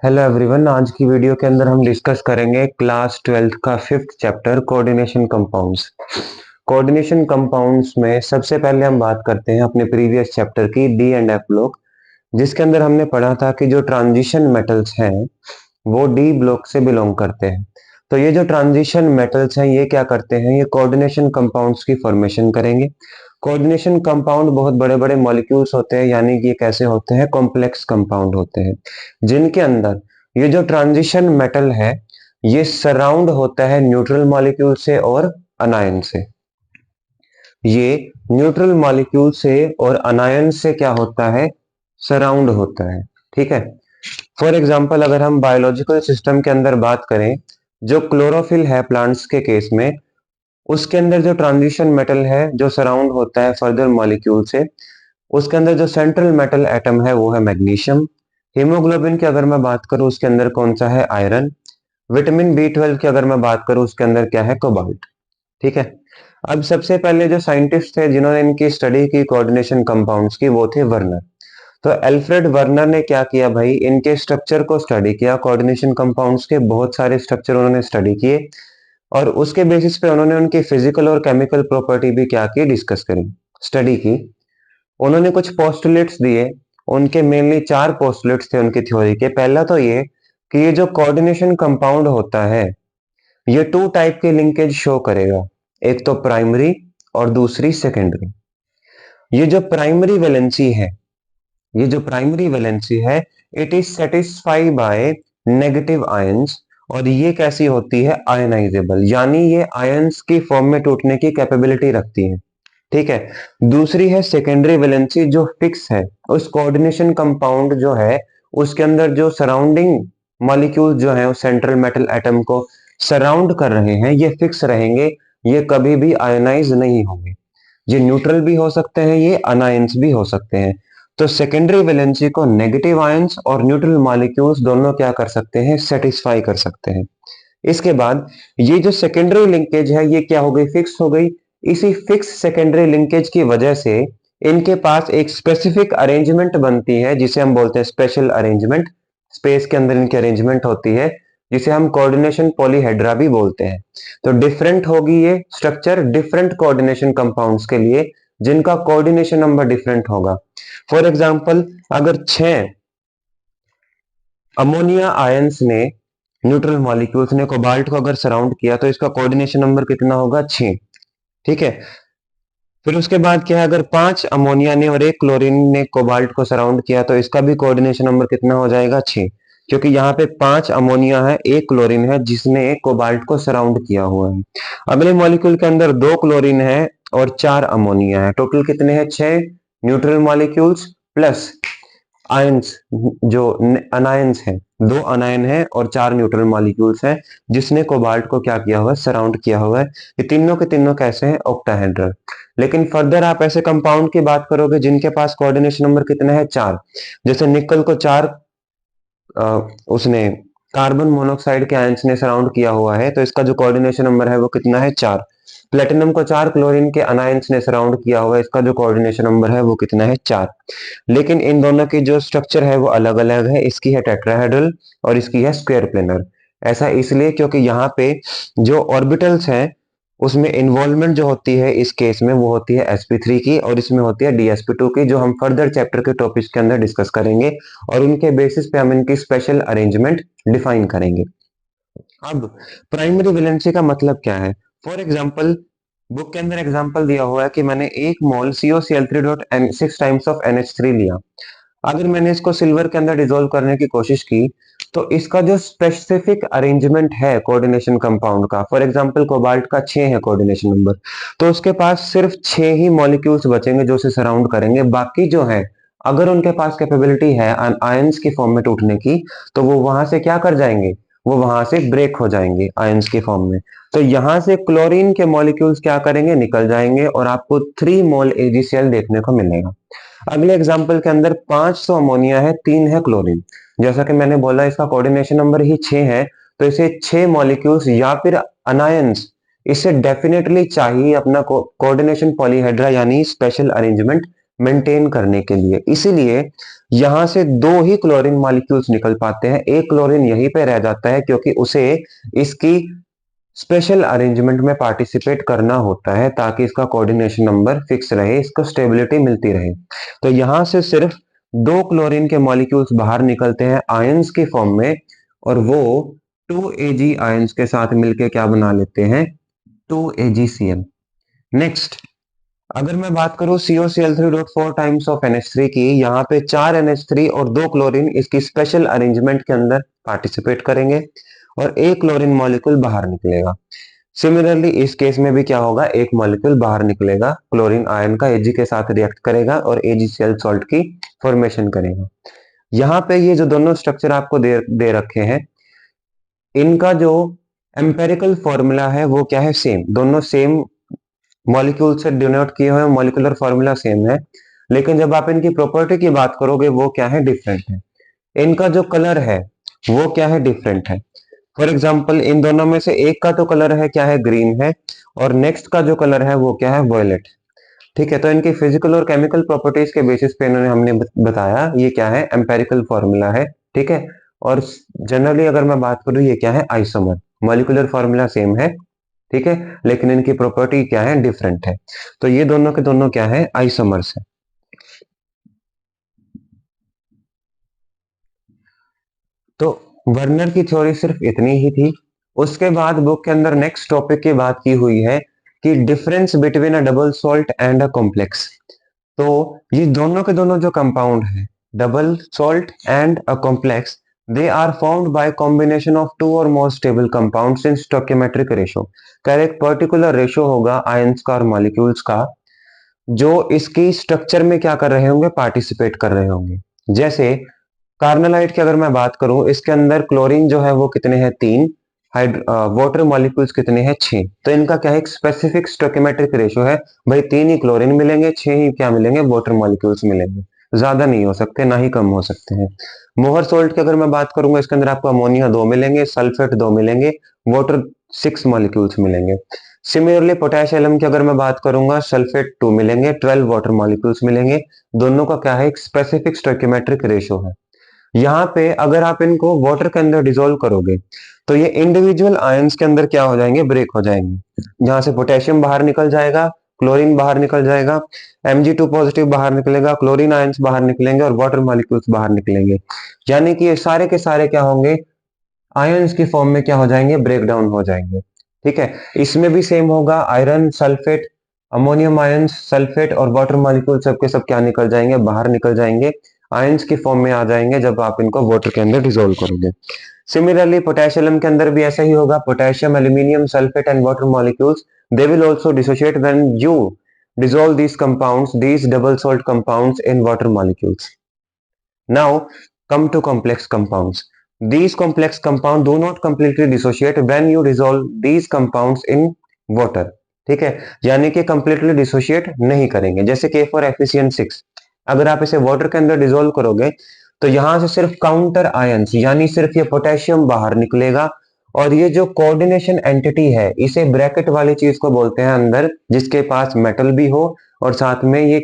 Hello everyone. आज की video के अंदर हम डिस्कस करेंगे क्लास 12th का 5th chapter coordination compounds. Coordination compounds में सबसे पहले हम बात करते हैं अपने प्रीवियस चैप्टर की डी एंड एफ ब्लॉक, जिसके अंदर हमने पढ़ा था कि जो ट्रांजिशन मेटल्स हैं वो डी ब्लॉक से बिलोंग करते हैं। तो ये जो ट्रांजिशन मेटल्स हैं ये क्या करते हैं, ये कोऑर्डिनेशन कंपाउंड्स की फॉर्मेशन करेंगे। कोऑर्डिनेशन कंपाउंड बहुत बड़े बड़े मॉलिक्यूल्स होते हैं, यानी कि ये कैसे होते हैं, कॉम्प्लेक्स कंपाउंड होते हैं, जिनके अंदर ये जो ट्रांजिशन मेटल है ये सराउंड होता है न्यूट्रल मॉलिक्यूल से और अनायन से। ये न्यूट्रल मॉलिक्यूल से और अनायन से क्या होता है, सराउंड होता है। ठीक है। फॉर एग्जाम्पल अगर हम बायोलॉजिकल सिस्टम के अंदर बात करें, जो क्लोरोफिल है प्लांट्स के केस में, उसके अंदर जो ट्रांजिशन मेटल है जो सराउंड होता है फर्दर मॉलिक्यूल से, उसके अंदर जो सेंट्रल मेटल एटम है वो है मैग्नीशियम। हीमोग्लोबिन की अगर मैं बात करूं उसके अंदर कौन सा है, आयरन। विटामिन B12 की अगर मैं बात करूं उसके अंदर क्या है, कोबाल्ट। ठीक है। अब सबसे पहले जो साइंटिस्ट थे जिन्होंने इनकी स्टडी की कोऑर्डिनेशन कंपाउंड्स की, वो थे वर्नर। तो एल्फ्रेड वर्नर ने क्या किया भाई, इनके स्ट्रक्चर को स्टडी किया। कोऑर्डिनेशन कंपाउंड्स के बहुत सारे स्ट्रक्चर उन्होंने स्टडी किए और उसके बेसिस पे उन्होंने उनकी फिजिकल और केमिकल प्रॉपर्टी भी क्या की, डिस्कस करी, स्टडी की। उन्होंने कुछ पोस्टुलेट्स दिए। उनके मेनली चार पोस्टुलेट्स थे उनकी थ्योरी के। पहला तो ये कि ये जो कोऑर्डिनेशन कंपाउंड होता है ये टू टाइप के लिंकेज शो करेगा, एक तो प्राइमरी और दूसरी सेकेंडरी। ये जो प्राइमरी वैलेंसी है, ये जो प्राइमरी वैलेंसी है, it is satisfy by negative ions. और ये कैसी होती है, आयनाइजेबल, यानी ये आयंस की फॉर्म में टूटने की कैपेबिलिटी रखती है। ठीक है। दूसरी है सेकेंडरी वैलेंसी, जो फिक्स है। उस कोऑर्डिनेशन कंपाउंड जो है उसके अंदर जो सराउंडिंग मॉलिक्यूल जो है उस सेंट्रल मेटल एटम को सराउंड कर रहे हैं ये फिक्स रहेंगे, ये कभी भी आयनाइज नहीं होंगे। ये न्यूट्रल भी हो सकते हैं, ये अनायंस भी हो सकते हैं। तो सेकेंडरी वैलेंसी को नेगेटिव आयंस और न्यूट्रल मॉलिक्यूल्स दोनों क्या कर सकते हैं, सेटिस्फाई कर सकते हैं। इसके बाद ये जो सेकेंडरी लिंकेज है ये क्या हो गई, फिक्स हो गई। इसी फिक्स सेकेंडरी लिंकेज की वजह से इनके पास एक स्पेसिफिक अरेंजमेंट बनती है जिसे हम बोलते हैं स्पेशल अरेंजमेंट। स्पेस के अंदर इनकी अरेंजमेंट होती है जिसे हम कोऑर्डिनेशन पॉलीहेड्रा भी बोलते हैं। तो डिफरेंट होगी ये स्ट्रक्चर डिफरेंट कोऑर्डिनेशन कंपाउंड्स के लिए, जिनका कोऑर्डिनेशन नंबर डिफरेंट होगा। फॉर एग्जांपल अगर 6 अमोनिया आयंस ने न्यूट्रल मॉलिक्यूल्स ने कोबाल्ट को अगर सराउंड किया तो इसका कोऑर्डिनेशन नंबर कितना होगा, 6। ठीक है। फिर उसके बाद क्या है, अगर 5 अमोनिया ने और 1 क्लोरीन ने कोबाल्ट को सराउंड किया तो इसका भी कोऑर्डिनेशन नंबर कितना हो जाएगा, 6। क्योंकि यहाँ पे 5 अमोनिया है, 1 क्लोरीन है जिसने कोबाल्ट को सराउंड किया हुआ है। अगले मॉलिक्यूल के अंदर 2 क्लोरीन है और 4 अमोनिया है, टोटल कितने हैं, 6 न्यूट्रल मॉलिक्यूल्स प्लस आयंस, जो अनायंस है, 2 अनायन है और 4 न्यूट्रल मॉलिक्यूल्स हैं जिसने कोबाल्ट को क्या किया हुआ है, सराउंड किया हुआ है। ये तीनों के तीनों कैसे हैं, ऑक्टाहेड्रल। लेकिन फर्दर आप ऐसे कंपाउंड की बात करोगे जिनके पास कोऑर्डिनेशन नंबर कितने हैं, 4। जैसे निकल को 4 उसने कार्बन मोनोऑक्साइड के आयंस ने सराउंड किया हुआ है तो इसका जो कोऑर्डिनेशन नंबर है वो कितना है, 4। प्लेटिनम को 4 क्लोरीन के अनायंस ने सराउंड किया हुआ है, इसका जो कोऑर्डिनेशन नंबर है वो कितना है, 4। लेकिन इन दोनों की जो स्ट्रक्चर है वो अलग अलग है, इसकी है टेट्राहेड्रल और इसकी है स्क्वायर प्लेनर। ऐसा इसलिए क्योंकि यहाँ पे जो ऑर्बिटल्स हैं उसमें इन्वॉल्वमेंट जो होती है इस केस में वो होती है sp3 की और इसमें होती है dsp2 की, जो हम फर्दर चैप्टर के टॉपिक्स के अंदर डिस्कस करेंगे और उनके बेसिस पे हम इनकी स्पेशल अरेंजमेंट डिफाइन करेंगे। अब प्राइमरी वैलेंसी का मतलब क्या है, फॉर एग्जांपल बुक के अंदर एग्जांपल दिया हुआ है कि मैंने 1 मोल COCl3.6 टाइम्स ऑफ NH3 लिया। अगर मैंने इसको सिल्वर के अंदर डिसॉल्व करने की कोशिश की तो इसका जो स्पेसिफिक अरेंजमेंट है कोऑर्डिनेशन कंपाउंड का, फॉर एग्जांपल कोबाल्ट का 6 है कोऑर्डिनेशन नंबर, तो उसके पास सिर्फ 6 ही मॉलिक्यूल्स बचेंगे जो उसे सराउंड करेंगे। बाकी जो है अगर उनके पास कैपेबिलिटी है आयंस की फॉर्म में टूटने की तो वो वहां से क्या कर जाएंगे, वो वहां से ब्रेक हो जाएंगे आयंस की फॉर्म में। तो यहां से क्लोरीन के मॉलिक्यूल्स क्या करेंगे, निकल जाएंगे और आपको 3 मोल AgCl देखने को मिलेगा। अगले एग्जाम्पल के अंदर 500 अमोनिया है, 3 है क्लोरीन। जैसा कि मैंने बोला इसका कोऑर्डिनेशन नंबर ही 6 है, तो इसे 6 मॉलिक्यूल्स या फिर अनायंस इसे डेफिनेटली चाहिए अपना कोऑर्डिनेशन पॉलीहेड्रा यानी स्पेशल अरेंजमेंट मेंटेन करने के लिए। इसीलिए यहां से दो ही क्लोरीन मॉलिक्यूल्स निकल पाते हैं, एक क्लोरीन यहीं पे रह जाता है क्योंकि उसे इसकी स्पेशल अरेंजमेंट में पार्टिसिपेट करना होता है ताकि इसका कोऑर्डिनेशन नंबर फिक्स रहे, इसको स्टेबिलिटी मिलती रहे। तो यहां से सिर्फ दो क्लोरीन के मॉलिक्यूल्स बाहर निकलते हैं आयंस की फॉर्म में, और वो 2Ag आयंस के साथ मिलके क्या बना लेते हैं, 2AgCl। नेक्स्ट, अगर मैं बात करूं COCl3.4 टाइम्स ऑफ NH3 की, यहाँ पे 4 NH3 और 2 क्लोरीन इसकी स्पेशल अरेंजमेंट के अंदर पार्टिसिपेट करेंगे और एक क्लोरीन मॉलिक्यूल बाहर निकलेगा। सिमिलरली इस केस में भी क्या होगा, एक मॉलिक्यूल बाहर निकलेगा, क्लोरीन आयन का Ag के साथ रिएक्ट करेगा और AgCl सॉल्ट की फॉर्मेशन करेगा। यहाँ पे ये जो दोनों स्ट्रक्चर आपको दे रखे हैं, इनका जो एम्पेरिकल फॉर्मूला है वो क्या है, सेम, दोनों सेम मॉलिक्यूल से डिनोट किए हुए, मॉलिक्यूलर फॉर्मूला सेम है, लेकिन जब आप इनकी प्रॉपर्टी की बात करोगे वो क्या है, डिफरेंट है। इनका जो कलर है वो क्या है, डिफरेंट है। फॉर एग्जाम्पल इन दोनों में से एक का तो कलर है क्या है, ग्रीन है, और नेक्स्ट का जो कलर है वो क्या है, वॉयलेट। ठीक है, तो इनकी फिजिकल और केमिकल प्रॉपर्टीज के बेसिस पे इन्होंने हमने बताया ये क्या है, एम्पेरिकल फॉर्मूला है। ठीक है, और जनरली अगर मैं बात करूं ये क्या है, आइसोमर, मॉलिक्यूलर फॉर्मूला सेम है, ठीक है, लेकिन इनकी प्रॉपर्टी क्या है, डिफरेंट है। तो ये दोनों के दोनों क्या है, आइसोमर्स है। तो वर्नर की थ्योरी सिर्फ इतनी ही थी। उसके बाद बुक के अंदर नेक्स्ट टॉपिक की बात की हुई है कि difference between a double salt and a complex. तो ये दोनों के दोनों जो कंपाउंड है, double salt and a complex, they are formed by combination of two or more stable compounds in stoichiometric ratio. एक पर्टिकुलर रेशो होगा आयंस का और मॉलिक्यूल्स का, जो इसकी स्ट्रक्चर में क्या कर रहे होंगे, पार्टिसिपेट कर रहे होंगे। जैसे कार्नलाइट की अगर मैं बात करूं, इसके अंदर क्लोरीन जो है वो कितने हैं, 3, वाटर मॉलिक्यूल्स कितने हैं, 6। तो इनका क्या है, एक स्पेसिफिक स्टोइकियोमेट्रिक रेशियो है, भाई 3 ही क्लोरीन मिलेंगे, 6 ही क्या मिलेंगे, वाटर मॉलिक्यूल्स मिलेंगे, ज्यादा नहीं हो सकते ना ही कम हो सकते हैं। मोहर सोल्ट की अगर मैं बात करूंगा, इसके अंदर आपको अमोनिया 2 मिलेंगे, सल्फेट 2 मिलेंगे, वाटर 6 मॉलिक्यूल्स मिलेंगे। सिमिलरली पोटेश एलम की अगर मैं बात करूंगा, सल्फेट 2 मिलेंगे, 12 वाटर मॉलिक्यूल्स मिलेंगे। दोनों का क्या है, एक स्पेसिफिक स्टोइकियोमेट्रिक रेशियो है। यहाँ पे अगर आप इनको वाटर के अंदर डिसोल्व करोगे तो ये इंडिविजुअल आयंस के अंदर क्या हो जाएंगे, ब्रेक हो जाएंगे। यहाँ से पोटेशियम बाहर निकल जाएगा, क्लोरीन बाहर निकल जाएगा, Mg2 पॉजिटिव बाहर निकलेगा, क्लोरीन आयंस बाहर निकलेंगे और वाटर मॉलिक्यूल्स बाहर निकलेंगे। यानी कि ये सारे के सारे क्या होंगे, आयंस की फॉर्म में क्या हो जाएंगे, ब्रेक डाउन हो जाएंगे। ठीक है, इसमें भी सेम होगा, iron, sulphate, ammonium ions, sulphate और वाटर मॉलिक्यूल सबके सब क्या निकल जाएंगे, बाहर निकल जाएंगे, आयंस की फॉर्म में आ जाएंगे जब आप इनको वाटर के अंदर डिसोल्व करोगे। सिमिलरली पोटेशियम के अंदर भी ऐसा ही होगा, potassium, aluminium, sulphate and water molecules, they will also dissociate when you dissolve these compounds, these double salt compounds in water molecules. Now come to complex compounds. These complex compounds do not completely dissociate when you dissolve these compounds in water. ठीक है, यानी कि completely dissociate नहीं करेंगे। जैसे K for FeCN6, अगर आप इसे वाटर के अंदर डिसोल्व करोगे तो यहां से सिर्फ काउंटर आयंस यानी सिर्फ ये पोटेशियम बाहर निकलेगा, और ये जो कोऑर्डिनेशन एंटिटी है इसे ब्रैकेट वाली चीज को बोलते हैं अंदर, जिसके पास मेटल भी हो और साथ में ये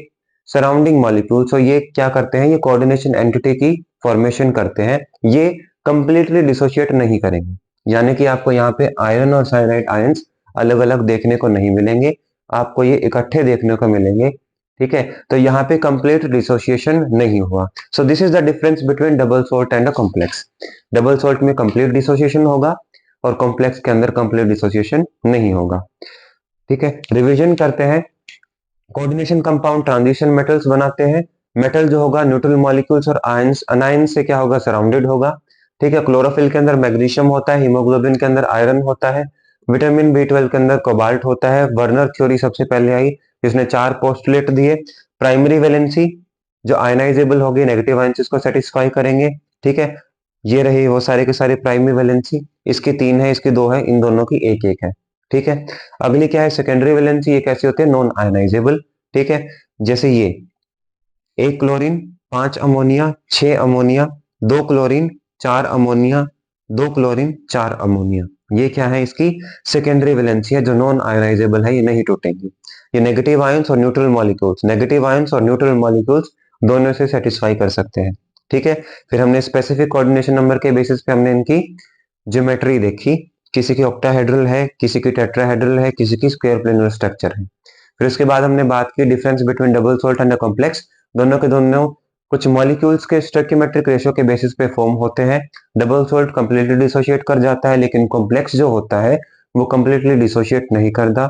सराउंडिंग मॉलिक्यूल्स हो, ये क्या करते हैं, ये कोऑर्डिनेशन एंटिटी की फॉर्मेशन करते हैं। ये कंप्लीटली डिसोशिएट नहीं करेंगे, यानी कि आपको यहाँ पे आयरन और साइनाइड आयंस अलग अलग देखने को नहीं मिलेंगे, आपको ये इकट्ठे देखने को मिलेंगे। ठीक है, तो यहाँ पे कंप्लीट डिसोसिएशन नहीं हुआ। सो this is the difference between double salt and a complex. Double salt में कंप्लीट डिसोसिएशन होगा और कॉम्प्लेक्स के अंदर कंप्लीट डिसोसिएशन नहीं होगा। ठीक है, रिवीजन करते हैं। कोऑर्डिनेशन कंपाउंड ट्रांजिशन मेटल्स बनाते हैं। मेटल जो होगा न्यूट्रल मॉलिक्यूल्स और आयंस, अनायंस से क्या होगा, सराउंडेड होगा। ठीक है, क्लोरोफिल के अंदर मैग्नीशियम होता है, हीमोग्लोबिन के अंदर आयरन होता है, विटामिन B12 के अंदर कोबाल्ट होता है। वर्नर थ्योरी सबसे पहले आई जिसने 4 पोस्टुलेट दिए। प्राइमरी वैलेंसी जो आयनाइजेबल होगी, नेगेटिव आयंस को सेटिस्फाई करेंगे। ठीक है, ये रही वो सारे के सारे प्राइमरी वैलेंसी। इसकी 3 है, इसकी 2 है, इन दोनों की 1-1 है। ठीक है, अगली क्या है, सेकेंडरी वैलेंसी। ये कैसे होते हैं, नॉन आयनाइजेबल। ठीक है, जैसे ये 1 chlorine, 5 ammonia, 6 ammonia, 2 chlorine, 4 ammonia, 2 chlorine, 4 ammonia, ये क्या है, इसकी सेकेंडरी वैलेंसी है जो नॉन आयनाइजेबल है, ये नहीं टूटेंगी। ये नेगेटिव आयंस और न्यूट्रल मॉलिक्यूल्स दोनों से सेटिस्फाई कर सकते हैं। ठीक है, फिर हमने स्पेसिफिक कोऑर्डिनेशन नंबर के बेसिस पे हमने इनकी ज्योमेट्री देखी, किसी की ऑक्टाहेड्रल है, किसी की टेट्राहेड्रल है, किसी की स्क्वायर प्लेनर स्ट्रक्चर है। फिर उसके बाद हमने बात की difference between double salt and complex. दोनों के दोनों कुछ मॉलिक्यूल्स के स्टोइकियोमेट्रिक रेशियो के बेसिस पे फॉर्म होते हैं। डबल सॉल्ट कंप्लीटली डिसोशिएट कर जाता है, लेकिन कॉम्प्लेक्स जो होता है वो कंप्लीटली डिसोशिएट नहीं करता।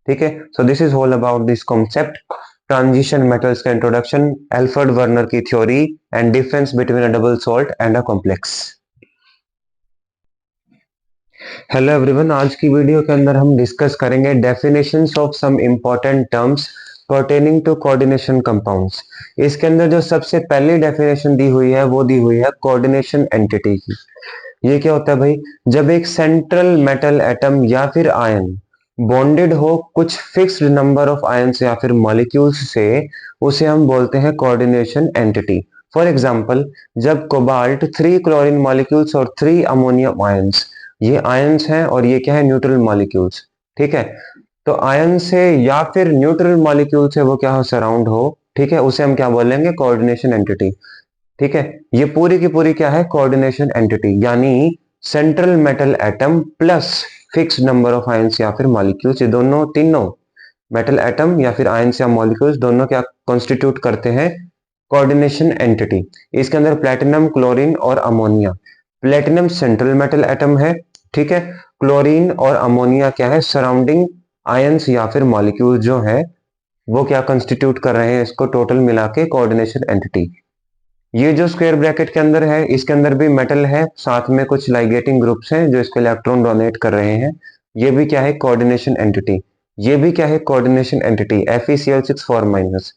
ठीक है, so this is all about this concept, transition metals का इंट्रोडक्शन, एल्फ्रेड वर्नर की theory and difference between a double salt and a complex. Hello everyone, आज की वीडियो के अंदर हम डिस्कस करेंगे definitions of some important terms pertaining to coordination compounds. इसके अंदर जो सबसे पहली डेफिनेशन दी हुई है वो दी हुई है कोऑर्डिनेशन एंटिटी की। ये क्या होता है भाई? जब एक सेंट्रल मेटल एटम या फिर आयन बॉन्डेड हो कुछ फिक्स्ड नंबर ऑफ आयंस या फिर मॉलिक्यूल्स से, उसे हम बोलते हैं कोऑर्डिनेशन एंटिटी। फॉर एग्जांपल, जब कोबाल्ट 3 क्लोरीन मॉलिक्यूल्स और 3 अमोनियम आयंस, ये आयंस हैं और ये क्या है? Neutral molecules. ठीक है, तो आयन से या फिर न्यूट्रल मॉलिक्यूल से वो क्या हो? सराउंड हो। ठीक है, उसे हम क्या बोलेंगे? Coordination entity. ठीक है, ये पूरी की पूरी क्या है? कोऑर्डिनेशन एंटिटी, यानी central metal atom plus fixed number of ions या फिर मॉलिक्यूल्स, ये दोनों तीनों मेटल एटम या फिर आयंस या मॉलिक्यूल्स दोनों क्या कॉन्स्टिट्यूट करते हैं? Coordination entity. इसके अंदर प्लेटिनम, क्लोरीन और ammonia. Platinum central metal atom है, ठीक है। क्लोरीन और अमोनिया क्या है? सराउंडिंग आयंस या फिर मॉलिक्यूल जो है वो क्या कंस्टिट्यूट कर रहे हैं? इसको टोटल मिला के कोऑर्डिनेशन एंटिटी। ये जो स्क्वायर ब्रैकेट के अंदर है, इसके अंदर भी मेटल है, साथ में कुछ लाइगेटिंग ग्रुप्स हैं जो इसको इलेक्ट्रॉन डोनेट कर रहे हैं। ये भी क्या है? Coordination entity. ये भी क्या है? Coordination entity. FeCl6 4 minus,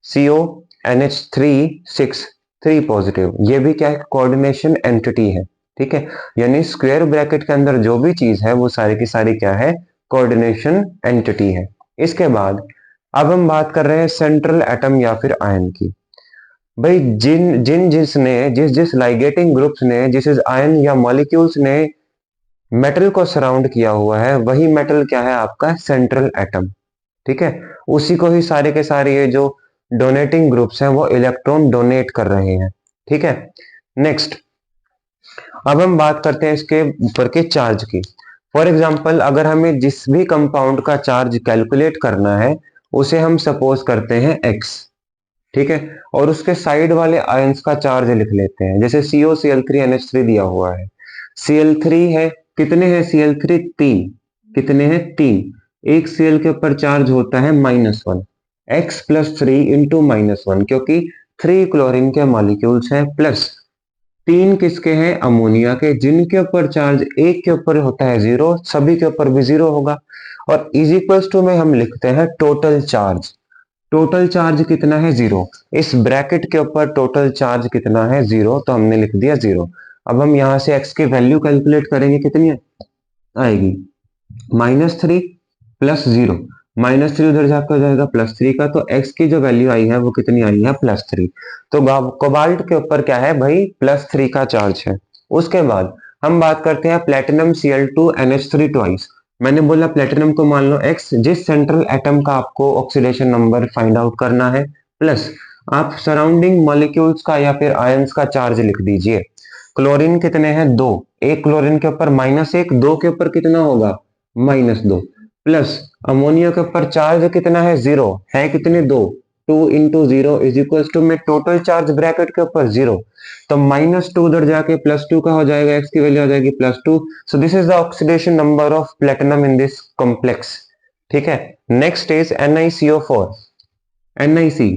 CONH3 6 3 positive, ये भी क्या है? कोऑर्डिनेशन एंटिटी है। ठीक है, यानी स्क्वायर ब्रैकेट के अंदर जो भी चीज है वो सारी की सारी क्या है? कोऑर्डिनेशन एंटिटी है। इसके बाद अब हम बात कर रहे हैं सेंट्रल एटम या फिर आयन की। भाई जिस जिस लाइगेटिंग ग्रुप्स ने, जिस आयन या मॉलिक्यूल्स ने मेटल को सराउंड किया हुआ है, वही मेटल क्या है? आपका सेंट्रल एटम। ठीक है, उसी को ही सारे के सारे ये जो डोनेटिंग ग्रुप्स हैं वो इलेक्ट्रॉन डोनेट कर रहे हैं। ठीक है, नेक्स्ट अब हम बात करते हैं इसके ऊपर के चार्ज की। फॉर एग्जाम्पल, अगर हमें जिस भी कंपाउंड का चार्ज कैलकुलेट करना है उसे हम सपोज करते हैं x। ठीक है, और उसके साइड वाले आयंस का चार्ज लिख लेते हैं, जैसे COCl3NH3 दिया हुआ है। Cl3 है, कितने हैं Cl3? 3। कितने हैं? 3। एक Cl के ऊपर चार्ज होता है -1। x प्लस 3 इंटू -1, क्योंकि 3 क्लोरीन के मॉलिक्यूल्स हैं, प्लस 3 किसके हैं? अमोनिया के, जिनके ऊपर चार्ज एक के ऊपर होता है 0, सभी के ऊपर भी 0 होगा। और इज इक्वल्स टू में हम लिखते हैं टोटल चार्ज। टोटल चार्ज कितना है? 0। इस ब्रैकेट के ऊपर टोटल चार्ज कितना है? 0, तो हमने लिख दिया 0। अब हम यहां से x की वैल्यू कैलकुलेट करेंगे, कितनी आएगी? -3 प्लस 0, -3 उधर जाकर हो जाएगा +3 का, तो x की जो वैल्यू आई है वो कितनी आई है? +3। तो कोबाल्ट के ऊपर क्या है भाई? +3 का चार्ज है। उसके बाद हम बात करते हैं प्लेटिनम Cl2NH3 ट्वाइस। मैंने बोला प्लेटिनम को मान लो x, जिस सेंट्रल एटम का आपको ऑक्सीडेशन नंबर फाइंड आउट करना है, प्लस आप सराउंडिंग मॉलिक्यूल्स का या फिर आयंस का चार्ज लिख दीजिए। क्लोरीन कितने हैं? 2। एक क्लोरीन के ऊपर -1, 2 के ऊपर कितना होगा? -2, प्लस अमोनिया के ऊपर चार्ज कितना है? 0 है, कितने? 2। 2 इंटू 0 इज इक्वल टू में टोटल चार्ज ब्रैकेट के ऊपर 0, तो -2 उधर जाके +2 का हो जाएगा, x की वैल्यू आ जाएगी +2। सो this is the oxidation number of platinum in this complex. ठीक है, नेक्स्ट इज NiCO4। NiC,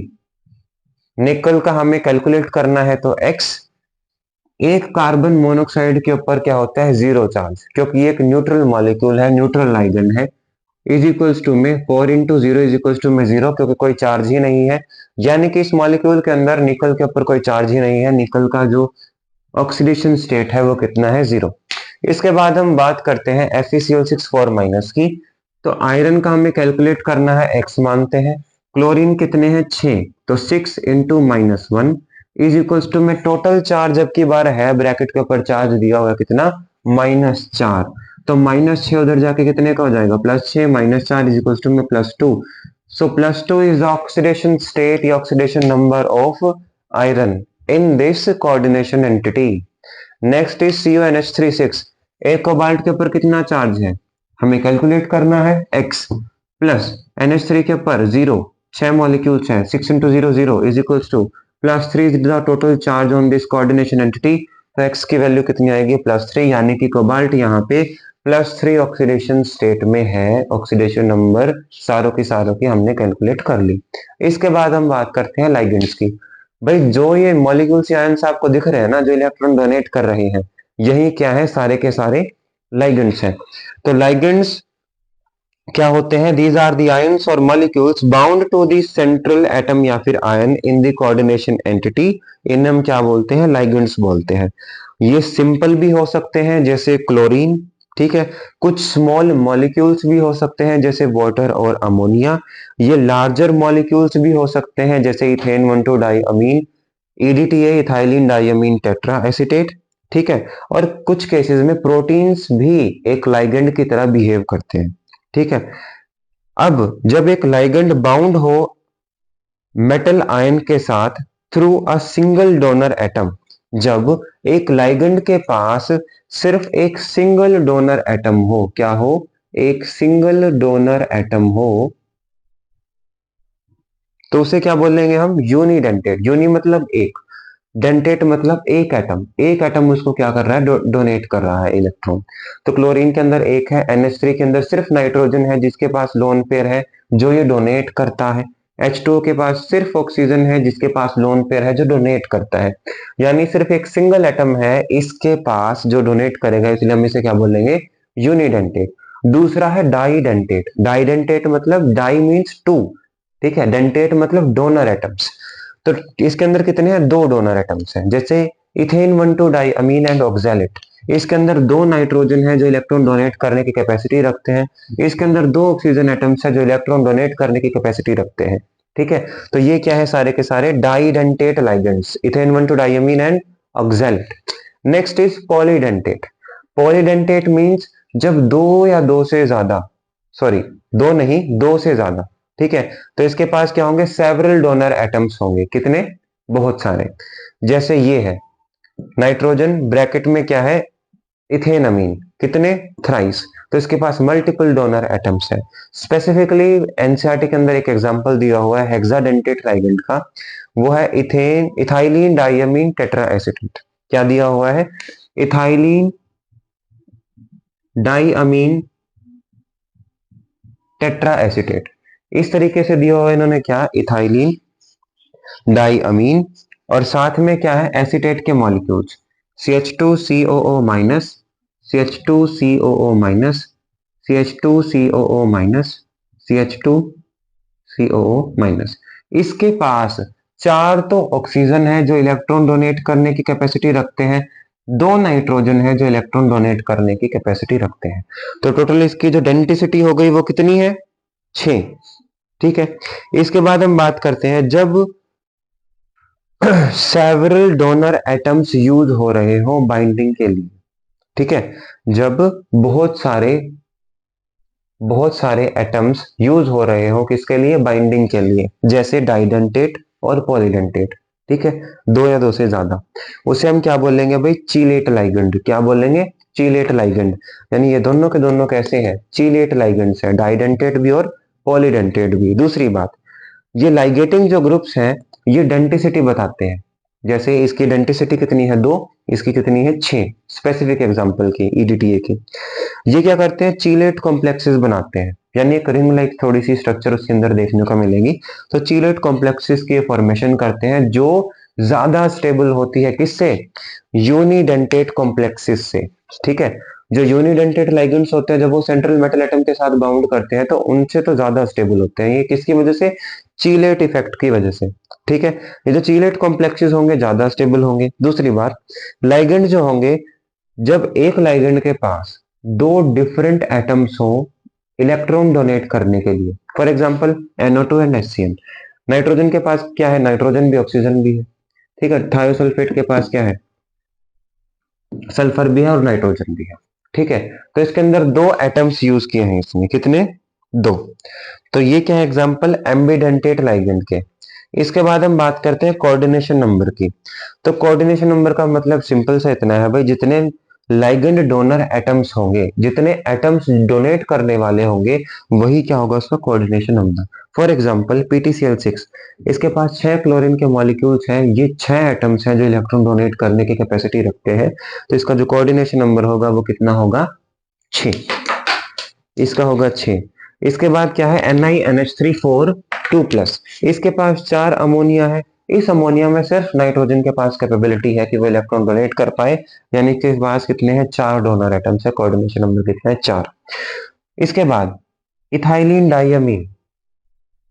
निकल का हमें कैलकुलेट करना है, तो x, एक कार्बन मोनोक्साइड के ऊपर क्या होता है? 0 चार्ज, क्योंकि ये एक न्यूट्रल मॉलिक्यूल है, न्यूट्रल लाइगेंड है। इज इक्वल्स टू में 4 इंटू 0 इज इक्वल्स टू में 0, क्योंकि कोई चार्ज ही नहीं है, यानी कि इस मॉलिक्यूल के अंदर निकल के ऊपर कोई चार्ज ही नहीं है। निकल का जो ऑक्सीडेशन स्टेट है वो कितना है? 0। इसके बाद हम बात करते हैं FeCl6 4 माइनस की। तो आयरन का हमें कैलकुलेट करना है, x मानते हैं। क्लोरीन कितने हैं? 6, तो 6 इंटू -1 इज इक्वल्स टू में टोटल चार्ज अब की बार है, ब्रैकेट के ऊपर चार्ज दिया हुआ है कितना? -4, तो -6 उधर जाके कितने का हो जाएगा? +6 -4 इज इक्वल्स टू में +2, So +2 is the oxidation state या oxidation number of iron in this coordination entity. Next is CuNH36. एक कोबाल्ट के ऊपर कितना चार्ज है हमें कैलकुलेट करना है, x प्लस NH3 के ऊपर 0, 6 मॉलिक्यूल्स हैं, 6 into 0 0 is equals to +3 is the total charge on this coordination entity. तो x की वैल्यू कितनी आएगी +3, यानी कि कोबाल्ट यहाँ पे +3 ऑक्सीडेशन स्टेट में है। ऑक्सीडेशन नंबर सारों की हमने कैलकुलेट कर ली। इसके बाद हम बात करते हैं लाइगेंड्स की। भाई जो ये मॉलिक्यूल्स या आयंस आपको दिख रहे हैं ना, जो इलेक्ट्रॉन डोनेट कर रहे हैं, यही क्या है, सारे के सारे लाइगेंड्स हैं। तो लाइगेंड्स क्या होते हैं, दीज आर दी आयंस और molecules bound to the central atom या फिर ion in the coordination entity. इन्हें हम क्या बोलते हैं, लाइगेंड्स बोलते हैं। ये सिंपल भी हो सकते हैं जैसे क्लोरीन, ठीक है, कुछ स्मॉल मॉलिक्यूल्स भी हो सकते हैं जैसे वाटर और अमोनिया। ये लार्जर मॉलिक्यूल्स भी हो सकते हैं जैसे ethane 1,2 diamine, EDTA ethylene diamine tetra acetate, ठीक है। और कुछ केसेस में प्रोटीन्स भी एक लाइगेंड की तरह बिहेव करते हैं, ठीक है। अब जब एक लाइगेंड बाउंड हो मेटल आयन के साथ through a single donor atom, जब एक लाइगेंड के पास सिर्फ एक सिंगल डोनर एटम हो, क्या हो, एक सिंगल डोनर एटम हो, तो उसे क्या बोलेंगे हम, यूनिडेंटेट। यूनि मतलब एक, डेंटेट मतलब एक एटम उसको क्या कर रहा है, डोनेट कर रहा है इलेक्ट्रॉन। तो क्लोरीन के अंदर एक है, NH3 के अंदर सिर्फ नाइट्रोजन है जिसके पास लोन पेयर है जो ये डोनेट करता है, H2O के पास सिर्फ ऑक्सीजन है जिसके पास लोन पेयर है जो डोनेट करता है। यानी सिर्फ एक सिंगल एटम है इसके पास जो डोनेट करेगा, इसलिए हम इसे क्या बोलेंगे, यूनिडेंटेट। दूसरा है डाइडेंटेट। डाइडेंटेट मतलब डाई मीन्स टू, ठीक है, डेंटेट मतलब डोनर एटम्स। तो इसके अंदर कितने हैं, दो डोनर एटम्स हैं, जैसे इथेन 1,2 डाइअमीन एंड ऑक्सैलेट। इसके अंदर दो नाइट्रोजन है जो इलेक्ट्रॉन डोनेट करने की कैपेसिटी रखते हैं, इसके अंदर दो ऑक्सीजन एटम्स है जो इलेक्ट्रॉन डोनेट करने की कैपेसिटी रखते हैं, ठीक है। तो ये क्या है, सारे के सारे didentate ligands, ethane 1,2 diamine and oxalate. Next is polydentate. Polydentate means जब दो या दो से ज्यादा, सॉरी दो नहीं, दो से ज्यादा, ठीक है, तो इसके पास क्या होंगे, सेवरल डोनर एटम्स होंगे, कितने, बहुत सारे। जैसे ये है नाइट्रोजन, ब्रैकेट में क्या है, इथेनमीन, कितने, थ्राइस, तो इसके पास मल्टीपल डोनर एटम्स है। स्पेसिफिकली एनसीईआरटी के अंदर एक एग्जांपल दिया हुआ है हेक्साडेंटेट लाइगेंड का, वो है इथाइलिन डाइअमीन टेट्रा एसीटेट। क्या दिया हुआ है, इथाइलिन डाइअमीन टेट्रा एसीटेट। इस तरीके से दिया हुआ है इन्होंने, क्या, इथाइलिन डाइअमीन, और साथ में क्या है, एसीटेट के molecules, CH2COO minus, CH2COO minus, CH2COO minus, CH2COO minus. इसके पास चार तो ऑक्सीजन है जो इलेक्ट्रॉन डोनेट करने की कैपेसिटी रखते हैं, दो नाइट्रोजन है जो इलेक्ट्रॉन डोनेट करने की कैपेसिटी रखते हैं। तो टोटल इसकी जो डेंसिटी हो गई वो कितनी है, 6, ठीक है। इसके बाद हम बात करते हैं जब सेवरल डोनर एटम्स यूज हो रहे हो बाइंडिंग के लिए, ठीक है, जब बहुत सारे एटम्स यूज हो रहे हो किसके लिए, बाइंडिंग के लिए, जैसे डाइडेंटेट और पॉलीडेंटेट, ठीक है, दो या दो से ज्यादा, उसे हम क्या बोलेंगे भाई, चीलेट लाइगेंड। क्या बोलेंगे, चीलेट लाइगेंड। यानी ये दोनों के दोनों कैसे हैं, चीलेट लाइगेंड्स हैं, डाइडेंटेट भी और पॉलीडेंटेट भी। दूसरी बात, ये लाइगेटिंग जो ग्रुप्स हैं ये डेंसिटी बताते हैं, जैसे इसकी डेंसिटी कितनी है, 2, इसकी कितनी है, 6, स्पेसिफिक एग्जांपल की, EDTA की। ये क्या करते हैं, चीलेट कॉम्प्लेक्सेस बनाते हैं, यानी एक रिंग लाइक थोड़ी सी स्ट्रक्चर उसके अंदर देखने को मिलेगी। तो चीलेट कॉम्प्लेक्सेस की फॉर्मेशन करते हैं जो ज्यादा स्टेबल होती है, किससे, यूनिडेंटेट कॉम्प्लेक्सेस से, ठीक है। जो यूनिडेंटेट लाइगेंड्स होते हैं जब वो सेंट्रल मेटल एटम के साथ बाउंड करते हैं तो उनसे तो ज्यादा स्टेबल होते हैं। ये किसकी वजह से, चीलेट इफेक्ट की वजह से, ठीक है। ये जो चीलेट कॉम्प्लेक्सेस होंगे ज्यादा स्टेबल होंगे। दूसरी बात, लाइगेंड जो होंगे, जब एक लाइगेंड के पास दो डिफरेंट एटम्स हो इलेक्ट्रॉन डोनेट करने के लिए, for example NO2 and HCl। Nitrogen के पास क्या है, नाइट्रोजन भी ऑक्सीजन भी है, ठीक है। थायोसल्फेट के पास क्या है, सल्फर भी है और नाइट्रोजन भी है, ठीक है। तो इसके अंदर दो एटम्स यूज किए हैं इसमें, कितने, दो। तो ये क्या है एग्जांपल एम्बिडेंटेट लाइगेंड के। इसके बाद हम बात करते हैं कोऑर्डिनेशन नंबर की। तो कोऑर्डिनेशन नंबर का मतलब सिंपल सा इतना है भाई, जितने लाइगेंड डोनर एटम्स होंगे, जितने एटम्स डोनेट करने वाले होंगे, वही क्या होगा उसका coordination number. For example PtCl6, इसके पास 6 क्लोरीन के मॉलिक्यूल्स हैं, ये 6 एटम्स हैं जो इलेक्ट्रॉन डोनेट करने की कैपेसिटी रखते हैं, तो इसका जो कोऑर्डिनेशन नंबर होगा वो कितना होगा, 6। इसका होगा 6। इसके बाद क्या है NiNH3 2+, इसके पास 4 अमोनिया है। इस अमोनिया में सिर्फ नाइट्रोजन के पास कैपेबिलिटी है कि वो इलेक्ट्रॉन डोनेट कर पाए, यानी कि पास कितने हैं, 4 डोनर एटम्स है, कोऑर्डिनेशन नंबर कितना है, 4। इसके बाद इथाइलिन डाइअमीन,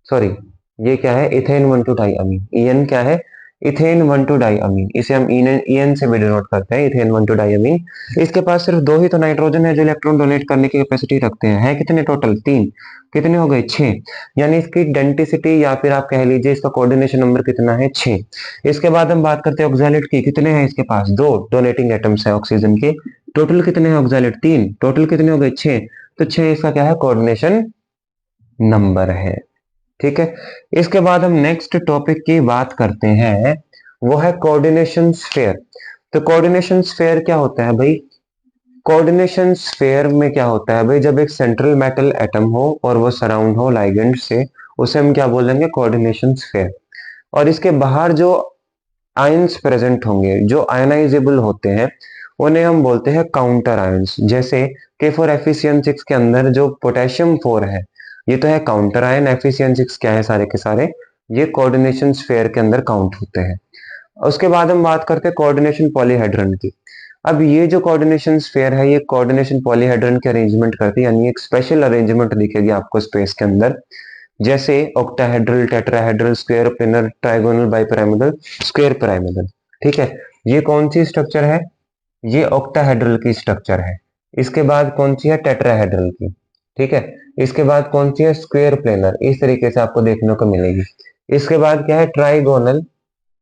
सॉरी ये क्या है, इथेन 1,2 डाइअमीन, ईएन क्या है, इथेन 1,2 डाइअमीन, इसे हम ईएन से भी डिनोट करते हैं, इथेन 1,2 डाइअमीन। इसके पास सिर्फ 2 ही तो नाइट्रोजन है जो इलेक्ट्रॉन डोनेट करने की कैपेसिटी रखते हैं। है कितने टोटल, 3। कितने हो गए, 6। यानी इसकी डेंसिटी या फिर आप कह लीजिए इसका कोऑर्डिनेशन नंबर कितना है, 6। इसके बाद हम बात करते हैं ऑक्सैलेट की। कितने हैं इसके पास, 2 डोनेटिंग एटम्स है ऑक्सीजन के। टोटल कितने हैं ऑक्सैलेट, 3। टोटल कितने हो गए, 6। तो 6 इसका क्या है, कोऑर्डिनेशन नंबर है। ठीक है। इसके बाद हम नेक्स्ट टॉपिक की बात करते हैं, वो है कोऑर्डिनेशन स्फीयर। तो कोऑर्डिनेशन स्फीयर क्या होता है भाई, कोऑर्डिनेशन स्फीयर में क्या होता है भाई, जब एक सेंट्रल मेटल एटम हो और वो सराउंड हो लाइगेंड से, उसे हम क्या बोलेंगे, कोऑर्डिनेशन स्फीयर। और इसके बाहर जो आयंस प्रेजेंट होंगे, जो आयनाइजेबल होते हैं, उन्हें हम बोलते हैं काउंटर आयंस। जैसे K4Fe6 के अंदर जो पोटेशियम 4 है, ये तो है काउंटर आयन। Fe6 क्या है, सारे के सारे ये कोऑर्डिनेशन स्फीयर के अंदर काउंट होते हैं। उसके बाद हम बात करते हैं कोऑर्डिनेशन पॉलीहेड्रन की। अब ये जो कोऑर्डिनेशन स्फीयर है, ये कोऑर्डिनेशन पॉलीहेड्रन के अरेंजमेंट करती है, यानी एक स्पेशल अरेंजमेंट दिखेगी आपको स्पेस के अंदर, जैसे octahedral, tetrahedral, square planar, trigonal, bipyramidal, square pyramidal. ठीक है। ये कौन सी स्ट्रक्चर है, ये ऑक्टाहेड्रल की स्ट्रक्चर है। इसके बाद कौन सी है, टेट्राहेड्रल की। ठीक है। इसके बाद कौन सी है, स्क्वायर प्लेनर, इस तरीके से आपको देखने को मिलेगी। इसके बाद क्या है, ट्राइगोनल,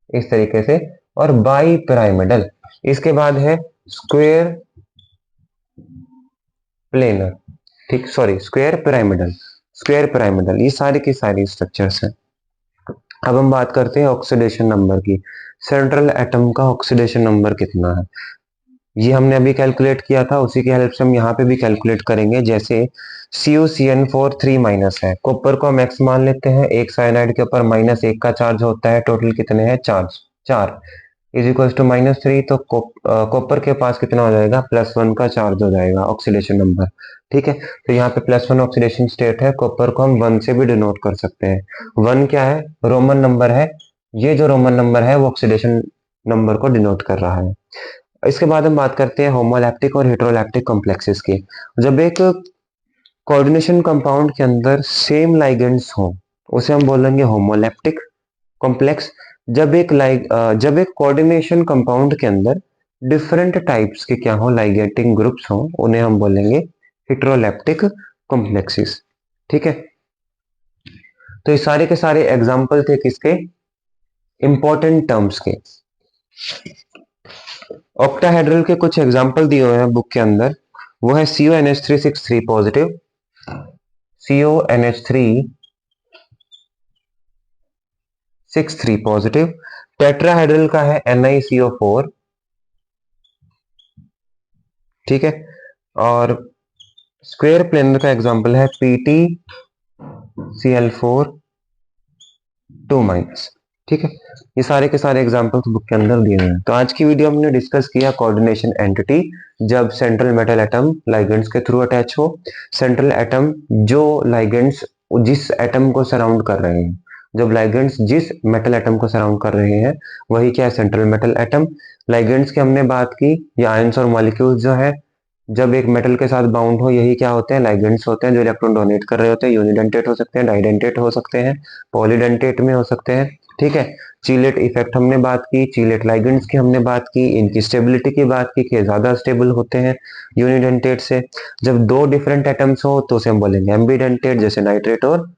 इस तरीके से, और बाई पिरामिडल। इसके बाद है स्क्वायर प्लेनर, ठीक, sorry square pyramidal, square pyramidal, ये सारी की सारी स्ट्रक्चर्स हैं। अब हम बात करते हैं ऑक्सीडेशन नंबर की। सेंट्रल एटम का ऑक्सीडेशन नंबर कितना है, ये हमने अभी कैलकुलेट किया था, उसी की हेल्प से हम यहाँ पे भी कैलकुलेट करेंगे। जैसे CuCN4 3- है, कॉपर को हम X मान लेते हैं, एक साइनाइड के ऊपर -1 का चार्ज होता है, टोटल कितने हैं, चार्ज 4 इज इक्वल टू -3। तो कॉपर के पास कितना हो जाएगा, +1 का चार्ज हो जाएगा, ऑक्सीडेशन नंबर। ठीक है। तो यहाँ पे +1 ऑक्सीडेशन स्टेट है, कॉपर को हम 1 से भी डिनोट कर सकते हैं। 1 क्या है, रोमन नंबर है, ये जो रोमन नंबर है वो ऑक्सीडेशन नंबर को डिनोट कर रहा है। इसके बाद हम बात करते हैं होमोलैप्टिक और हेटेरोलैप्टिक कॉम्प्लेक्सेस की। जब एक कोऑर्डिनेशन कंपाउंड के अंदर सेम लाइगेंड्स हो, उसे हम बोलेंगे होमोलैप्टिक कॉम्प्लेक्स। जब एक कोऑर्डिनेशन कंपाउंड के अंदर डिफरेंट टाइप्स के क्या हो, लाइगेटिंग ग्रुप्स हो, उन्हें हम बोलेंगे हेटेरोलैप्टिक कॉम्प्लेक्सेस। ठीक है। तो ये सारे के सारे एग्जांपल थे किसके, इंपॉर्टेंट टर्म्स के। ऑक्टाहेड्रल के कुछ एग्जांपल दिए हुए हैं बुक के अंदर, वो है CONH3 positive, CONH3 positive. Tetrahedral का है NiCO4, ठीक है। और स्क्वायर प्लेनर का एग्जांपल है PtCl4 2-। ठीक है। ये सारे के सारे एग्जांपल्स बुक के अंदर दिए हुए हैं। तो आज की वीडियो हमने डिस्कस किया कोऑर्डिनेशन एंटिटी, जब सेंट्रल मेटल एटम लाइगेंड्स के थ्रू अटैच हो। सेंट्रल एटम जो लाइगेंड्स जिस एटम को सराउंड कर रहे हैं, जब लाइगेंड्स जिस मेटल एटम को सराउंड कर रहे हैं, वही क्या है, सेंट्रल मेटल एटम। लाइगेंड्स की हमने बात की, ये आयंस और मॉलिक्यूल्स जो है, जब एक मेटल के साथ बाउंड हो, यही क्या होते हैं, लाइगेंड्स होते हैं जो इलेक्ट्रॉन डोनेट कर रहे होते हैं। यूनिडेंटेट हो सकते हैं, डाइडेंटेट हो सकते हैं, पॉलीडेंटेट में हो सकते हैं। ठीक है। चीलेट इफेक्ट हमने बात की, चीलेट लाइगेंड्स की हमने बात की, इनकी स्टेबिलिटी की बात की कि ज्यादा स्टेबल होते हैं यूनिडेंटेट से। जब 2 डिफरेंट एटम्स हो तो उसे हम बोलेंगे एम्बीडेंटेट, जैसे नाइट्रेट और